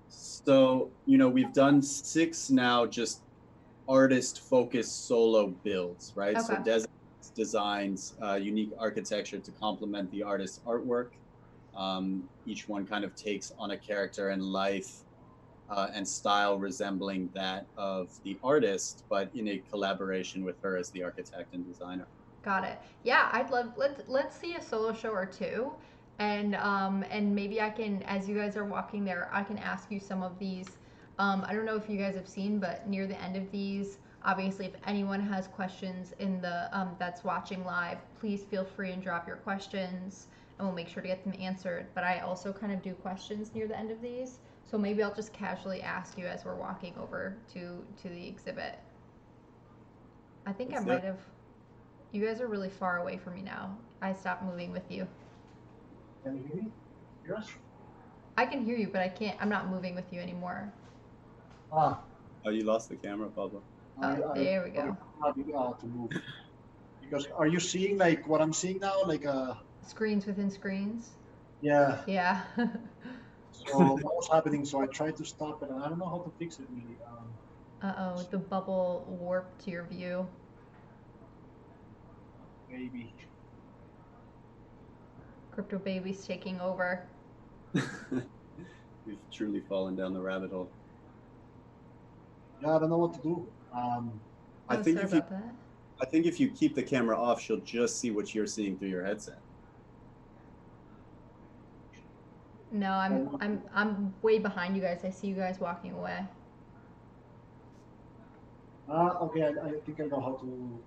So we've done 6 now, just artist-focused solo builds, right? So Okay. designs unique architecture to complement the artist's artwork. Each one kind of takes on a character and life and style resembling that of the artist, but in a collaboration with her as the architect and designer. Got it. Yeah, I'd love let's see a solo show or two, and maybe I can, as you guys are walking there, I can ask you some of these. I don't know if you guys have seen, but near the end of these, obviously, if anyone has questions in the that's watching live, please feel free and drop your questions, and we'll make sure to get them answered. But I also kind of do questions near the end of these, so maybe I'll just casually ask you as we're walking over to the exhibit. I think I might have. You guys are really far away from me now. I stopped moving with you. Can you hear me? Hear us? I can hear you, but I can't. I'm not moving with you anymore. Ah. Oh, you lost the camera, Pablo. There we go. To move. Because are you seeing like what I'm seeing now? Like Screens within screens. Yeah. Yeah. So what was happening? So I tried to stop it, and I don't know how to fix it really. Uh-oh, the bubble warped to your view. Maybe. Crypto baby's taking over. We've truly fallen down the rabbit hole. Yeah, I don't know what to do. I think if you keep the camera off, she'll just see what you're seeing through your headset. No, I'm way behind you guys. I see you guys walking away. Okay, I think I know how to.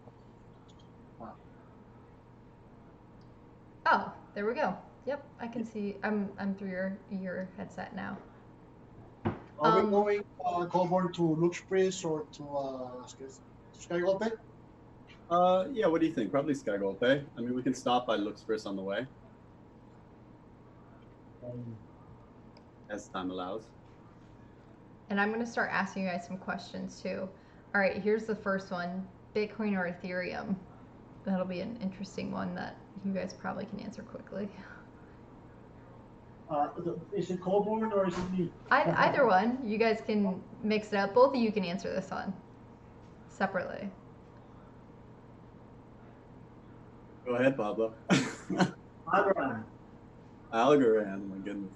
Oh, there we go. Yep, I can see. I'm through your headset now. Are we going Colborne to Luxpris or to Skygolpe? Yeah, what do you think? Probably Skygolpe. I mean, we can stop by Luxpris on the way. As time allows. And I'm going to start asking you guys some questions too. All right, here's the first one. Bitcoin or Ethereum? That'll be an interesting one that you guys probably can answer quickly. Is it Colborne or is it me? Either one. You guys can mix it up. Both of you can answer this one separately. Go ahead, Pablo. Algorand. Algorand, my goodness.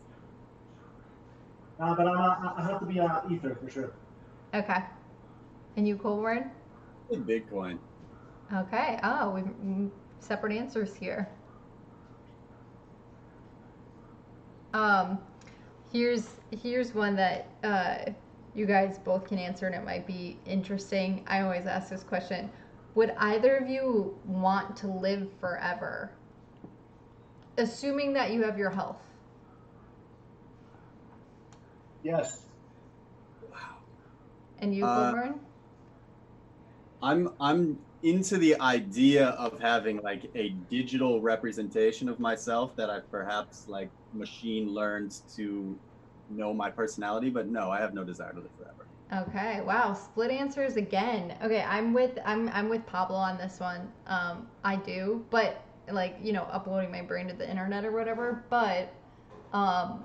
But I have to be Ether for sure. Okay. And you, Colborne? Bitcoin. Okay. Oh, we separate answers here. Here's one that you guys both can answer, and it might be interesting. I always ask this question: would either of you want to live forever, assuming that you have your health? Yes. Wow. And you, Colburn? I'm into the idea of having like a digital representation of myself that I perhaps like machine learned to know my personality, but no, I have no desire to live forever. Okay, wow, split answers again. Okay, I'm with Pablo on this one. I do, but like, you know, uploading my brain to the internet or whatever. But um,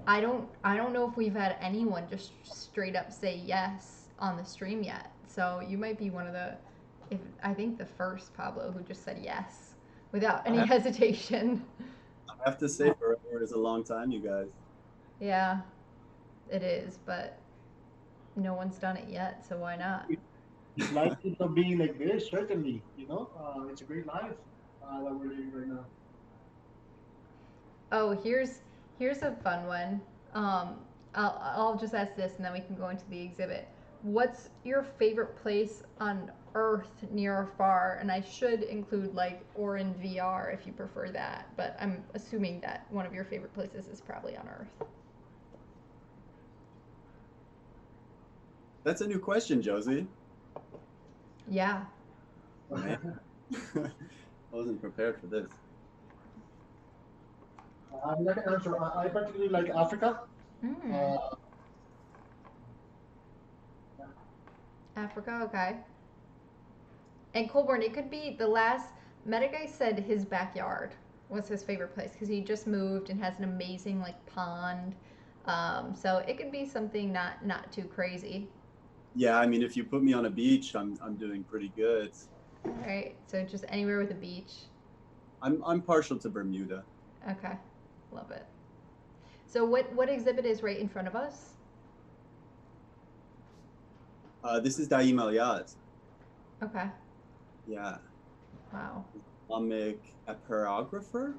I don't know if we've had anyone just straight up say yes on the stream yet. So you might be one of the, if I think the first Pablo who just said yes without any hesitation. I have to say, forever is a long time, you guys. Yeah, it is, but no one's done it yet, so why not? Life keeps on being like this, certainly. It's a great life that we're living right now. Oh, here's a fun one. Um, I'll just ask this, and then we can go into the exhibit. What's your favorite place on Earth, near or far? And I should include like or in VR if you prefer that, but I'm assuming that one of your favorite places is probably on Earth. That's a new question, Josie. Yeah. Man. I wasn't prepared for this. I'm not gonna answer. I particularly like Africa. Mm. Uh, Africa, okay. And Colborne, it could be the last. Meta guy said his backyard was his favorite place because he just moved and has an amazing like pond. So it could be something not too crazy. Yeah, I mean, if you put me on a beach, I'm doing pretty good. All right, so just anywhere with a beach. I'm partial to Bermuda. Okay, love it. So what exhibit is right in front of us? This is Daim Aliyat. Okay. Yeah. Wow. Islamic epigrapher,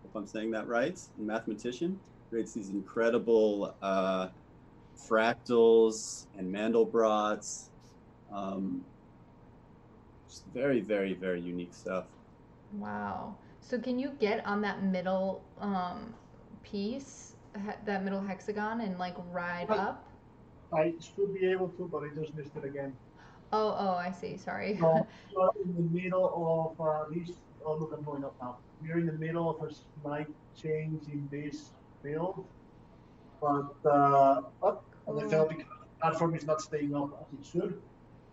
if I'm saying that right, and mathematician. Creates these incredible fractals and Mandelbrats. Just very, very, very unique stuff. Wow. So can you get on that middle piece, that middle hexagon, and like ride up? I should be able to, but I just missed it again. Oh, I see. Sorry. So we're in the middle of this. Oh, look, I'm going up now. We're in the middle of a slight change in this build, but up, and I Cool. felt because the platform is not staying up as it should.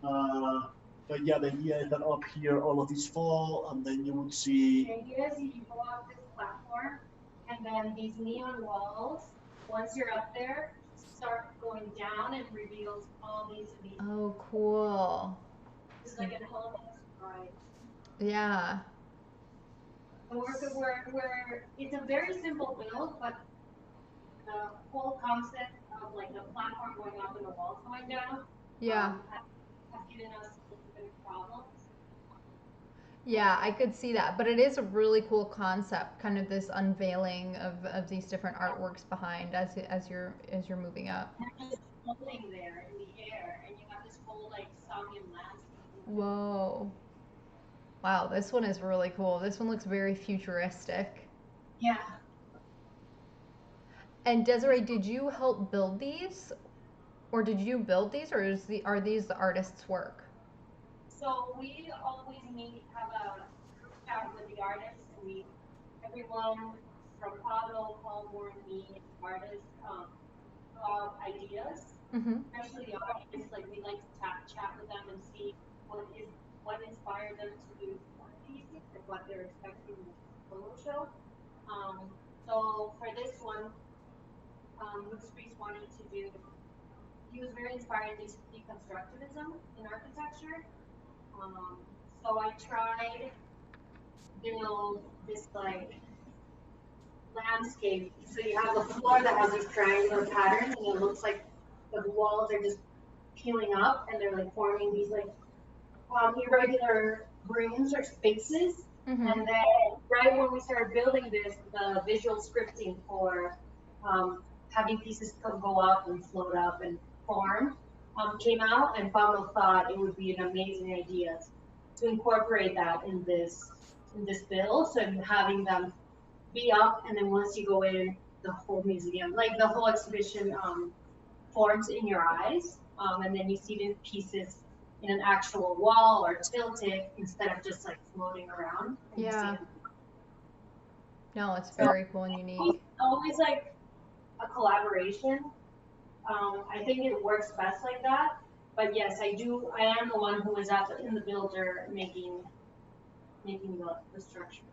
But yeah, the idea is that up here, all of these fall, and then you would see. The idea is you go off this platform, and then these neon walls, once you're up there, start going down and reveals all these amazing. Oh, cool. It's like an element surprise. Yeah. So it's a very simple build, but the whole concept of like the platform going up and the walls going down, Yeah. have given us a little bit of problems. Yeah, I could see that. But it is a really cool concept, kind of this unveiling of these different artworks behind as you're moving up. They're just floating there in the air, and you have this whole like Samian landscape. Whoa. Wow, this one is really cool. This one looks very futuristic. Yeah. And Desiree, did you help build these? Or did you build these, or are these the artist's work? So we always have a group chat with the artists, and everyone from Pablo, Paul, Warren, me, and the artists, throw out ideas. Mm-hmm. Especially the artists, like we like to chat with them and see what inspired them to do more pieces and what they're expecting in the photo show. So for this one, Luke Street wanted to do. He was very inspired by deconstructivism in architecture. So I tried to build this like landscape. So you have the floor that has these triangular patterns, and it looks like the walls are just peeling up, and they're like forming these like irregular rooms or spaces. Mm-hmm. And then right when we started building this, the visual scripting for having pieces go up and float up and form came out, and Pablo thought it would be an amazing idea to incorporate that in this build. So having them be up, and then once you go in, the whole museum, like the whole exhibition, forms in your eyes, and then you see the pieces in an actual wall or tilted instead of just like floating around. Yeah. No, it's very cool and unique. Always like a collaboration. I think it works best like that. But yes, I am the one who is in the builder making making the structures.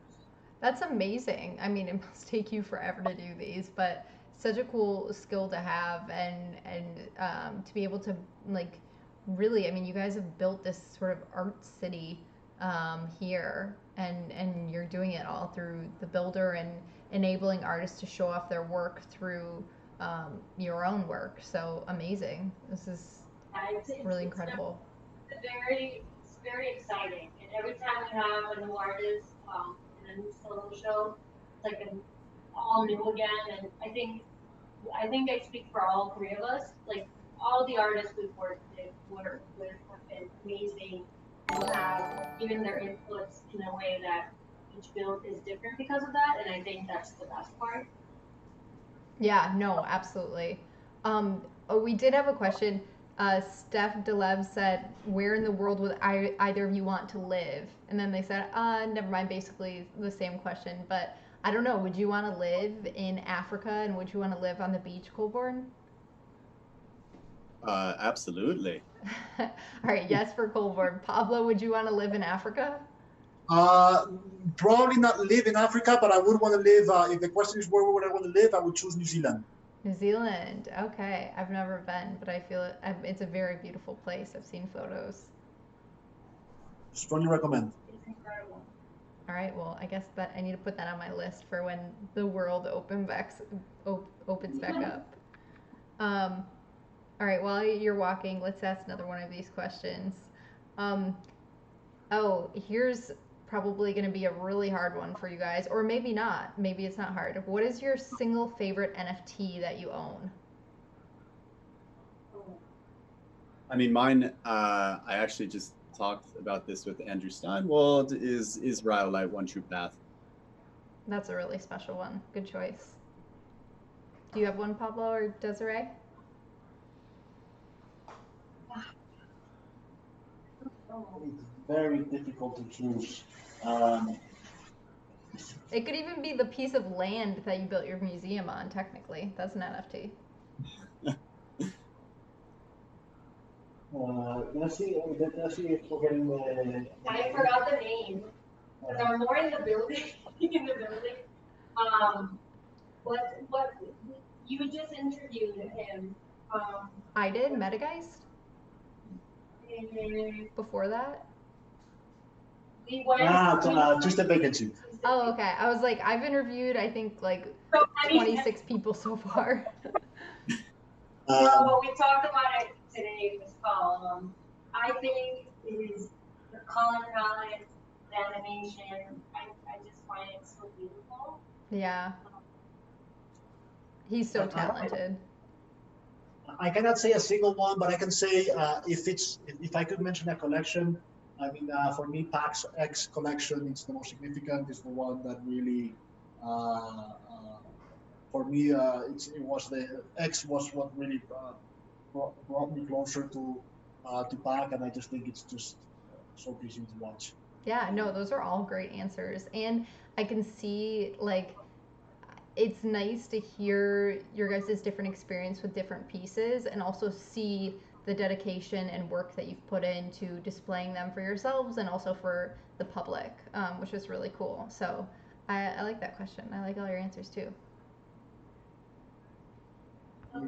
That's amazing. I mean, it must take you forever to do these, but such a cool skill to have, and to be able to like really. I mean, you guys have built this sort of art city here, and you're doing it all through the builder and enabling artists to show off their work through your own work. So amazing. This is really incredible. It's very exciting. And every time we have a new artist in a new solo show, it's like an all new again. And I think I speak for all three of us. Like all the artists we've worked with have been amazing and have given their inputs in a way that each build is different because of that. And I think that's the best part. Yeah, no, absolutely. Oh, we did have a question. Steph Delev said, "Where in the world would either of you want to live?" And then they said, never mind, basically the same question. But I don't know. Would you want to live in Africa, and would you want to live on the beach, Colborne? Absolutely. All right, yes for Colborne. Pablo, would you want to live in Africa? Probably not live in Africa, but I would want to live. If the question is where would I want to live, I would choose New Zealand. New Zealand. Okay, I've never been, but I feel it's a very beautiful place. I've seen photos. Strongly recommend. It's incredible. All right, well, I guess that I need to put that on my list for when the world opens back up. All right, while you're walking, let's ask another one of these questions. Um, oh, here's probably going to be a really hard one for you guys, or maybe not. Maybe it's not hard. What is your single favorite NFT that you own? I mean, mine. I actually just talked about this with Andrew Steinwald. Is Rhyolite One True Path? That's a really special one. Good choice. Do you have one, Pablo or Desiree? It's very difficult to choose. It could even be the piece of land that you built your museum on, technically. That's an NFT. Let's see. Let's see if we're getting the. I forgot the name because I'm more in the building. In the building. What you just interviewed him. I did Metageist And before that. we went. Just a vacancy. Oh, okay. I was like, I've interviewed, I think, like So, I mean, 26 people so far. what we talked about it today in this call. I think it is the color palette, the animation. I just find it so beautiful. Yeah. He's so talented. I cannot say a single one, but I can say if I could mention a collection, I mean, for me, PAX X collection is the most significant. It's the one that really, for me, it was the X was what really brought me closer to PAC, and I just think it's just so pleasing to watch. Yeah, no, those are all great answers. And I can see, like, it's nice to hear your guys' different experience with different pieces and also see the dedication and work that you've put into displaying them for yourselves and also for the public, which is really cool. So I like that question. I like all your answers too.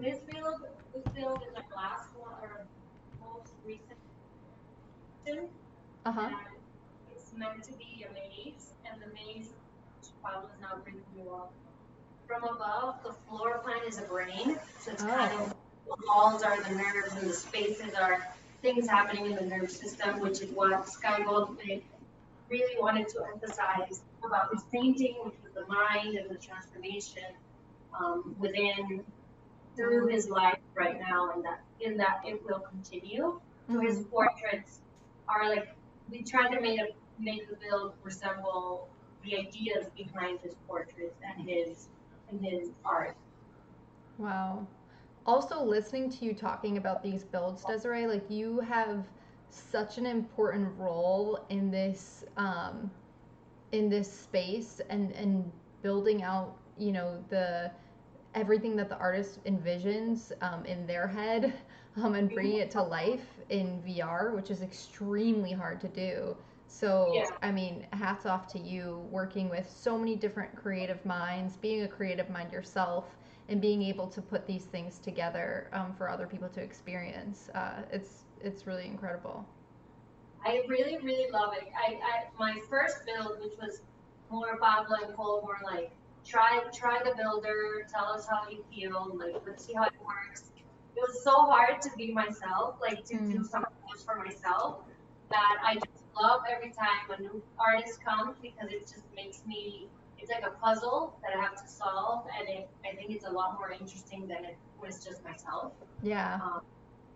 This build is our last one, our most recent. Uh-huh. And it's meant to be a maze, and the maze, Pablo's now bringing you up. From above, the floor plan is a brain, so it's kind of the walls are the nerves and the spaces are things happening in the nerve system, which is what Sky Goldman really wanted to emphasize about his painting, which was the mind and the transformation within through his life right now, and that it will continue. So his portraits are like we try to make the build resemble the ideas behind his portraits and his art. Wow. Also, listening to you talking about these builds, Desiree, like you have such an important role in this space and building out, you know, the everything that the artist envisions in their head and bringing it to life in VR, which is extremely hard to do. So, Yeah. I mean, hats off to you working with so many different creative minds, being a creative mind yourself, and being able to put these things together for other people to experience. It's really incredible. I really, really love it. My first build, which was more Pablo and Cole, more like try the builder, tell us how you feel, like let's see how it works. It was so hard to be myself, like to do something just for myself, that I just love every time a new artist comes because it just makes me. It's like a puzzle that I have to solve, and I think it's a lot more interesting than it was just myself. Yeah. Um,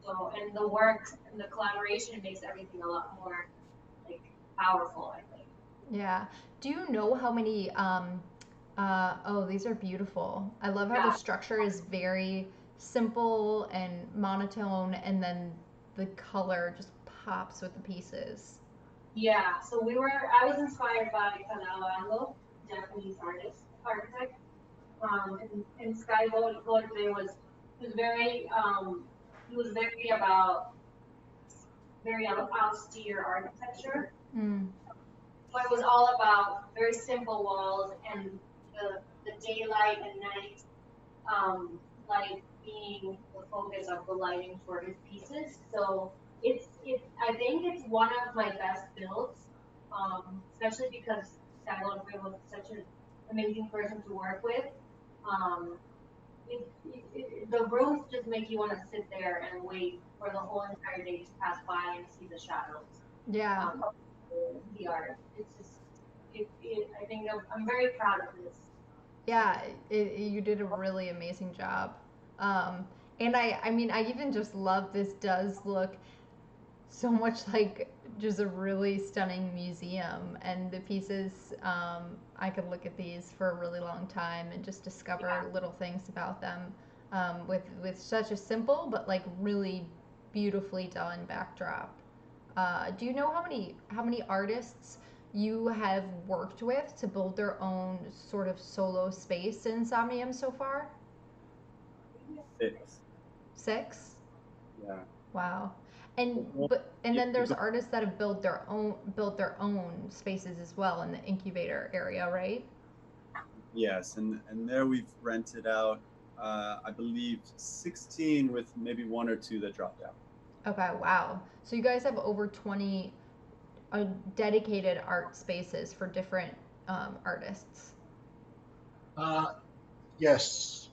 so, and the work and the collaboration makes everything a lot more like powerful, I think. Yeah. Do you know how many oh, these are beautiful. I love how the Yeah, structure is very simple and monotone, and then the color just pops with the pieces. yeah. So I was inspired by Kanao, Japanese architect. And Sky Gold was very he was very about very austere architecture, Mm. but it was all about very simple walls and the daylight and night light being the focus of the lighting for his pieces. So I think it's one of my best builds, especially because Skylar was such an amazing person to work with. Um, the rooms just make you want to sit there and wait for the whole entire day to pass by and see the shadows. Yeah. Um, the art. It's just, I think I'm very proud of this. Yeah, you did a really amazing job. Um, and I mean, I even just love this does look so much like just a really stunning museum. And the pieces, I could look at these for a really long time and just discover Yeah. little things about them with such a simple but like really beautifully done backdrop. Do you know how many artists you have worked with to build their own sort of solo space in Somnium so far? 6. 6? Yeah. Wow. And Well, and you, then you there's go, artists that have built their own spaces as well in the incubator area, right? yes, and there we've rented out, I believe, 16 with maybe one or two that dropped out. Okay, wow. So you guys have over 20 dedicated art spaces for different artists. Uh, yes.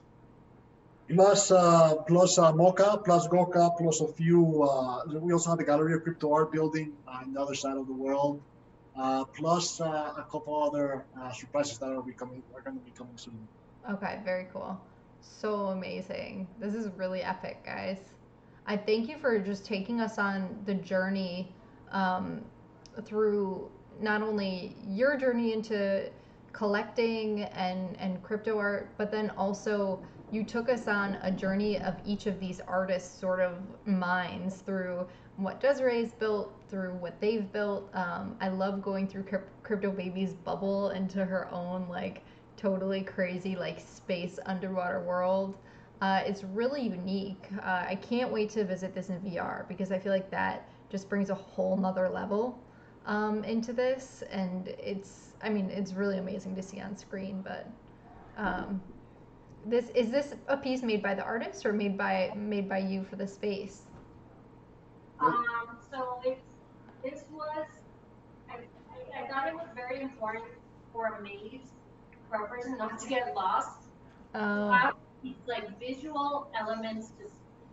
Plus MOCA, plus GOCA, plus a few. We also have the Gallery of Crypto Art building on the other side of the world. Plus a couple other surprises that are going to be coming soon. Okay, very cool. So amazing. This is really epic, guys. I thank you for just taking us on the journey um, through not only your journey into collecting and crypto art, but then also you took us on a journey of each of these artists' sort of minds through what Desiree's built, through what they've built. I love going through Crypto Baby's bubble into her own like totally crazy like space underwater world. It's really unique. I can't wait to visit this in VR because I feel like that just brings a whole nother level into this, and I mean, it's really amazing to see on screen. But um, this a piece made by the artist or made by you for the space? So this was I thought it was very important for a maze for a person not to get lost. To Oh, have these like visual elements to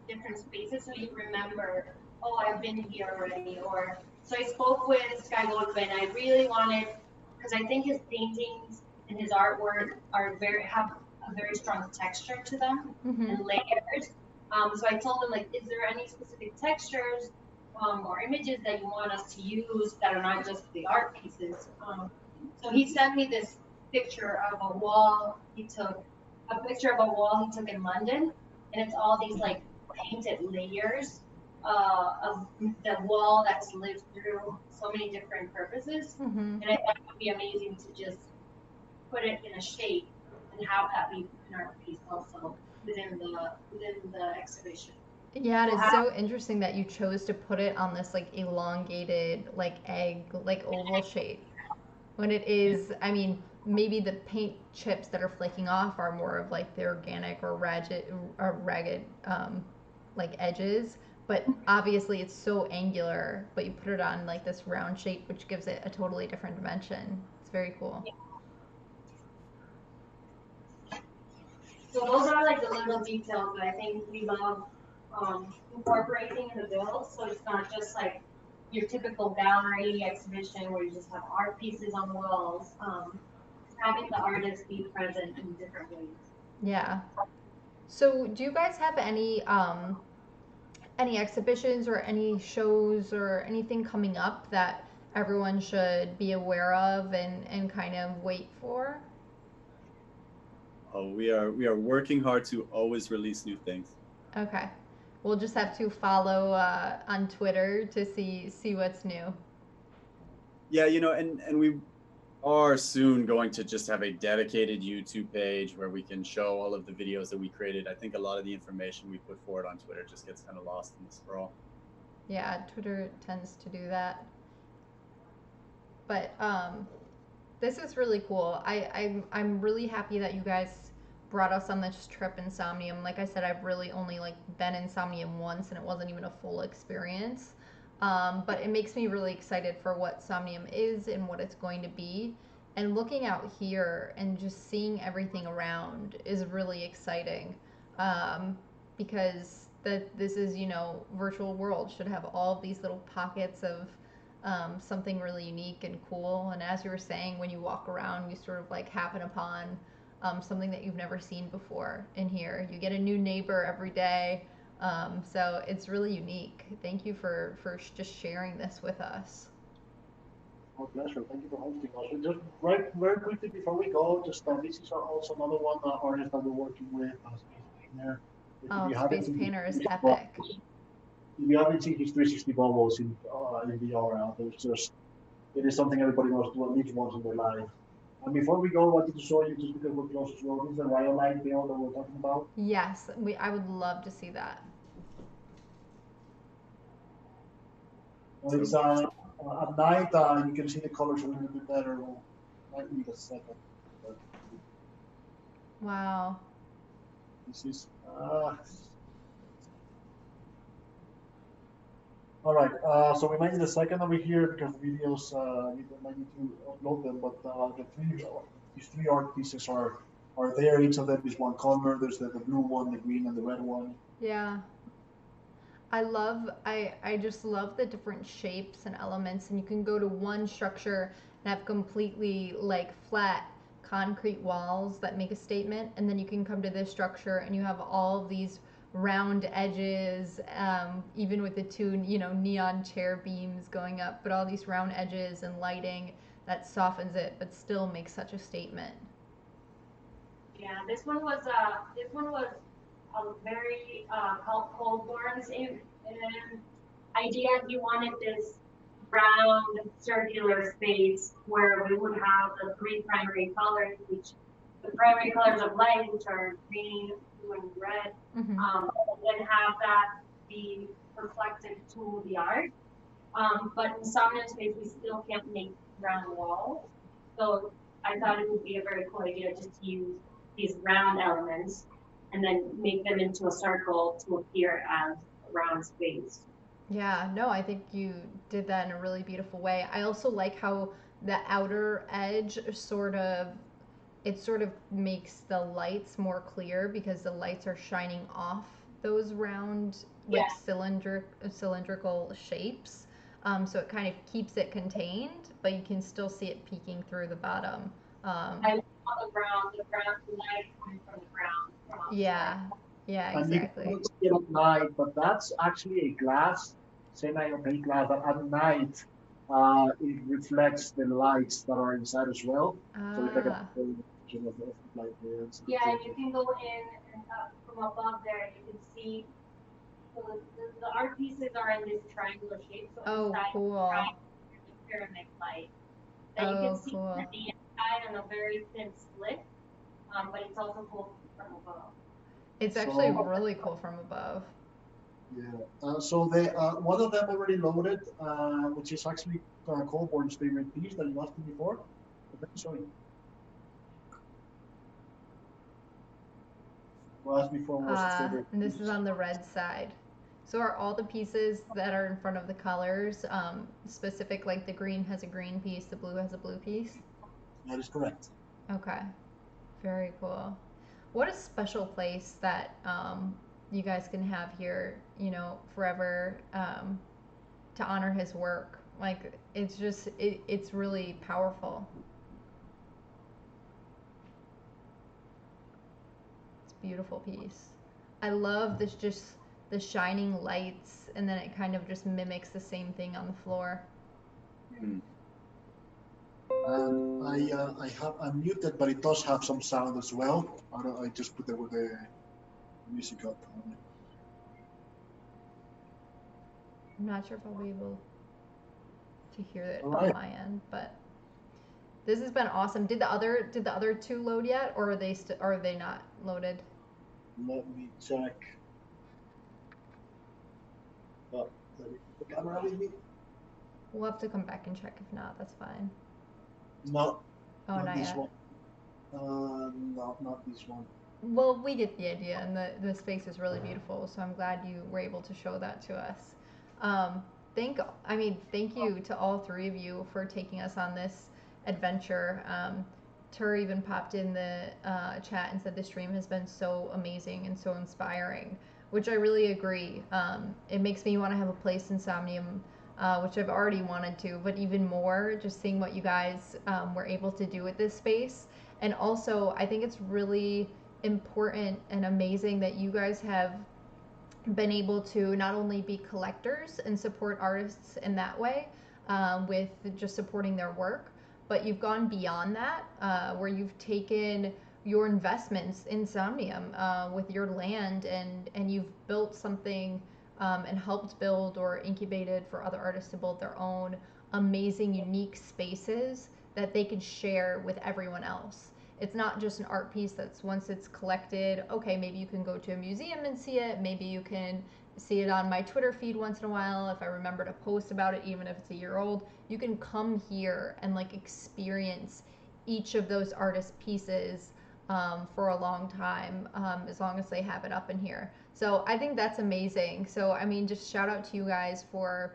different spaces so you remember, oh, I've been here already. Or so I spoke with Sky Goldman. I really wanted because I think his paintings and his artwork have a very strong texture to them mm-hmm. and layers. So I told him like, is there any specific textures or images that you want us to use that are not just the art pieces? So he sent me this picture of a wall he took, a picture of a wall he took in London, and it's all these like painted layers of the wall that's lived through so many different purposes. Mm-hmm. And I thought it would be amazing to just put it in a shape and have that be an art piece also within the exhibition. Yeah, and So it's so interesting that you chose to put it on this like elongated, like egg, like oval shape. When it is, I mean, maybe the paint chips that are flaking off are more of like the organic or ragged, like edges. But obviously, it's so angular. But you put it on like this round shape, which gives it a totally different dimension. It's very cool. So those are like the little details that I think we love incorporating in the build. So it's not just like your typical gallery exhibition where you just have art pieces on walls. Having the artist be present in different ways. Yeah. So, do you guys have any exhibitions or any shows or anything coming up that everyone should be aware of and kind of wait for? Oh, we are working hard to always release new things. Okay. We'll just have to follow on Twitter to see what's new. Yeah, and we are soon going to just have a dedicated YouTube page where we can show all of the videos that we created. I think a lot of the information we put forward on Twitter just gets kind of lost in the scroll. Yeah, Twitter tends to do that. But this is really cool. I'm really happy that you guys brought us on this trip in Somnium. Like I said, I've really only like been in Somnium once, and it wasn't even a full experience. But it makes me really excited for what Somnium is and what it's going to be. And looking out here and just seeing everything around is really exciting. Because this is, virtual world should have all of these little pockets of something really unique and cool. And as you were saying, when you walk around, you sort of like happen upon something that you've never seen before in here. You get a new neighbor every day. So it's really unique. Thank you for just sharing this with us. My pleasure. Thank you for hosting us. And just very quickly before we go, just this is also another one artist that we're working with, Space Painter. If Oh, you haven't Space seen his Painter is 360 epic. bubbles, if you haven't seen his 360 bubbles in VR, there's just it is something everybody must do at least once in their life. And before we go, I wanted to show you just because we're close as well. This is the Rhyolite Veil that we're talking about. Yes, I would love to see that. So it's at night you can see the colors a little bit better. Well, might need a second. But Wow. this is all right. So we might need a second over here because the videos we might need to upload them. But these three art pieces are there. Each of them is one color. There's the blue one, the green, and the red one. Yeah. I just love the different shapes and elements, and you can go to one structure and have completely like flat concrete walls that make a statement, and then you can come to this structure and you have all of these round edges, even with the two neon chair beams going up, but all these round edges and lighting that softens it but still makes such a statement. Yeah, this one was a very Coldborn's idea. He wanted this round circular space where we would have the three primary colors, which the primary colors of light, which are green, blue, and red, Mm-hmm. and then have that be reflected to the art. But in Somnium space, we still can't make round walls. So I thought it would be a very cool idea just to use these round elements and then make them into a circle to appear as a round space. Yeah, no, I think you did that in a really beautiful way. I also like how the outer edge sort of makes the lights more clear because the lights are shining off those round Yeah. like cylindrical shapes. So it kind of keeps it contained, but you can still see it peeking through the bottom. I love the light coming from the ground. From Yeah, yeah, And you exactly. cannot see it at night, but that's actually a glass, semi-opaque glass that at night it reflects the lights that are inside as well. So it's like a Ah, version of the light there. Yeah, and you can go in and from above there, you can see. So the art pieces are in this triangular shape. So oh, inside the cool. triangle, there's a pyramid light that you can Oh, see cool. at the inside on a very thin slit. But it's also cool from above. It's actually really cool from above. Yeah. So the one of them already loaded, which is actually Colborne's favorite piece that you asked me before. But let me show you. You asked before what was his favorite And this is piece. on the red side. So are all the pieces that are in front of the colors specific? Like the green has a green piece, the blue has a blue piece. That is correct. Okay, very cool. What a special place that you guys can have here, you know, forever to honor his work. Like it's just it's really powerful. It's a beautiful piece. I love this just the shining lights and then it kind of just mimics the same thing on the floor. Hmm. And I have unmuted, but it does have some sound as well. I just put the music up. I'm not sure if I'll be able to hear it All on right. my end, but this has been awesome. Did the other two load yet, or are they not loaded? Let me check. Oh, let me put the camera with me. We'll have to come back and check. If not, that's fine. No, Oh, not not this yet. one. No, not this one. Well, we get the idea, and the space is really beautiful. So I'm glad you were able to show that to us. Um, thank you to all three of you for taking us on this adventure. Tur even popped in the chat and said the stream has been so amazing and so inspiring, which I really agree. It makes me want to have a place in Somnium, which I've already wanted to, but even more just seeing what you guys were able to do with this space. And also, I think it's really important and amazing that you guys have been able to not only be collectors and support artists in that way with just supporting their work, but you've gone beyond that where you've taken your investments in Somnium with your land and you've built something and helped build or incubated for other artists to build their own amazing, unique spaces that they can share with everyone else. It's not just an art piece that's once it's collected, okay, maybe you can go to a museum and see it. Maybe you can see it on my Twitter feed once in a while if I remember to post about it, even if it's a year old. You can come here and like experience each of those artist pieces for a long time, as long as they have it up in here. So I think that's amazing. So, I mean, just shout out to you guys for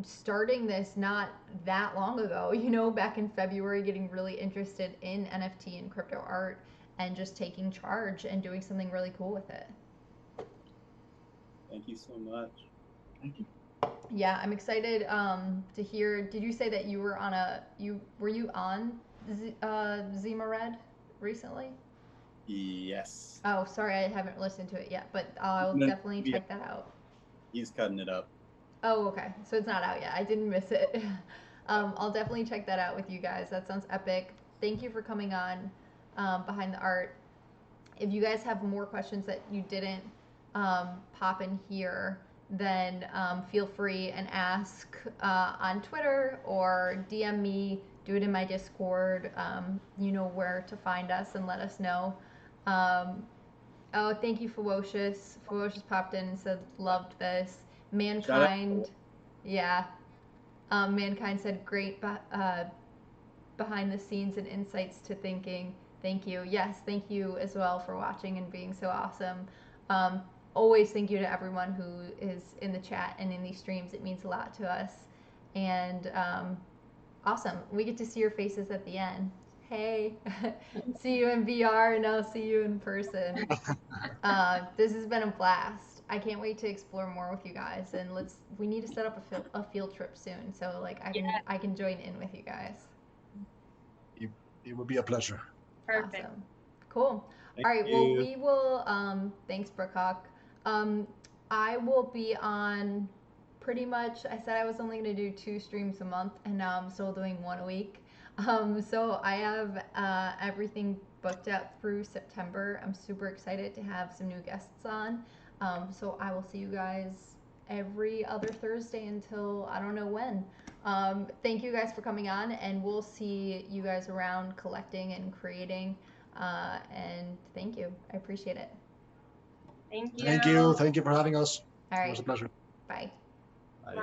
starting this not that long ago, you know, back in February, getting really interested in NFT and crypto art and just taking charge and doing something really cool with it. Thank you so much. Thank you. Yeah, I'm excited to hear. Did you say that you were on were you on Zima Red recently? Yes. Oh, sorry, I haven't listened to it yet, but I'll definitely Yeah, check that out. he's cutting it up. Oh, okay. So it's not out yet. I didn't miss it. I'll definitely check that out with you guys. That sounds epic. Thank you for coming on Behind the Art. If you guys have more questions that you didn't pop in here, then feel free and ask on Twitter or DM me. Do it in my Discord. You know where to find us and let us know. Oh, thank you, Ferocious. Ferocious popped in and said, loved this. Shout out. Mankind, yeah. Mankind said, great behind the scenes and insights to thinking. Thank you. Yes, thank you as well for watching and being so awesome. Always thank you to everyone who is in the chat and in these streams. It means a lot to us. And awesome. We get to see your faces at the end. Hey, see you in VR and I'll see you in person. This has been a blast. I can't wait to explore more with you guys, and we need to set up a field trip soon. So like I can join in with you guys. It would be a pleasure. Perfect. Awesome. Cool. Thank All right. Well, you. we will. Thanks, Brookhawk. I will be on pretty much. I said I was only going to do 2 streams a month, and now I'm still doing 1 a week. So I have everything booked out through September. I'm super excited to have some new guests on. So I will see you guys every other Thursday until I don't know when. Thank you guys for coming on, and we'll see you guys around collecting and creating. And thank you. I appreciate it. Thank you. Thank you. Thank you for having us. All It was right. a pleasure. Bye. I, Bye.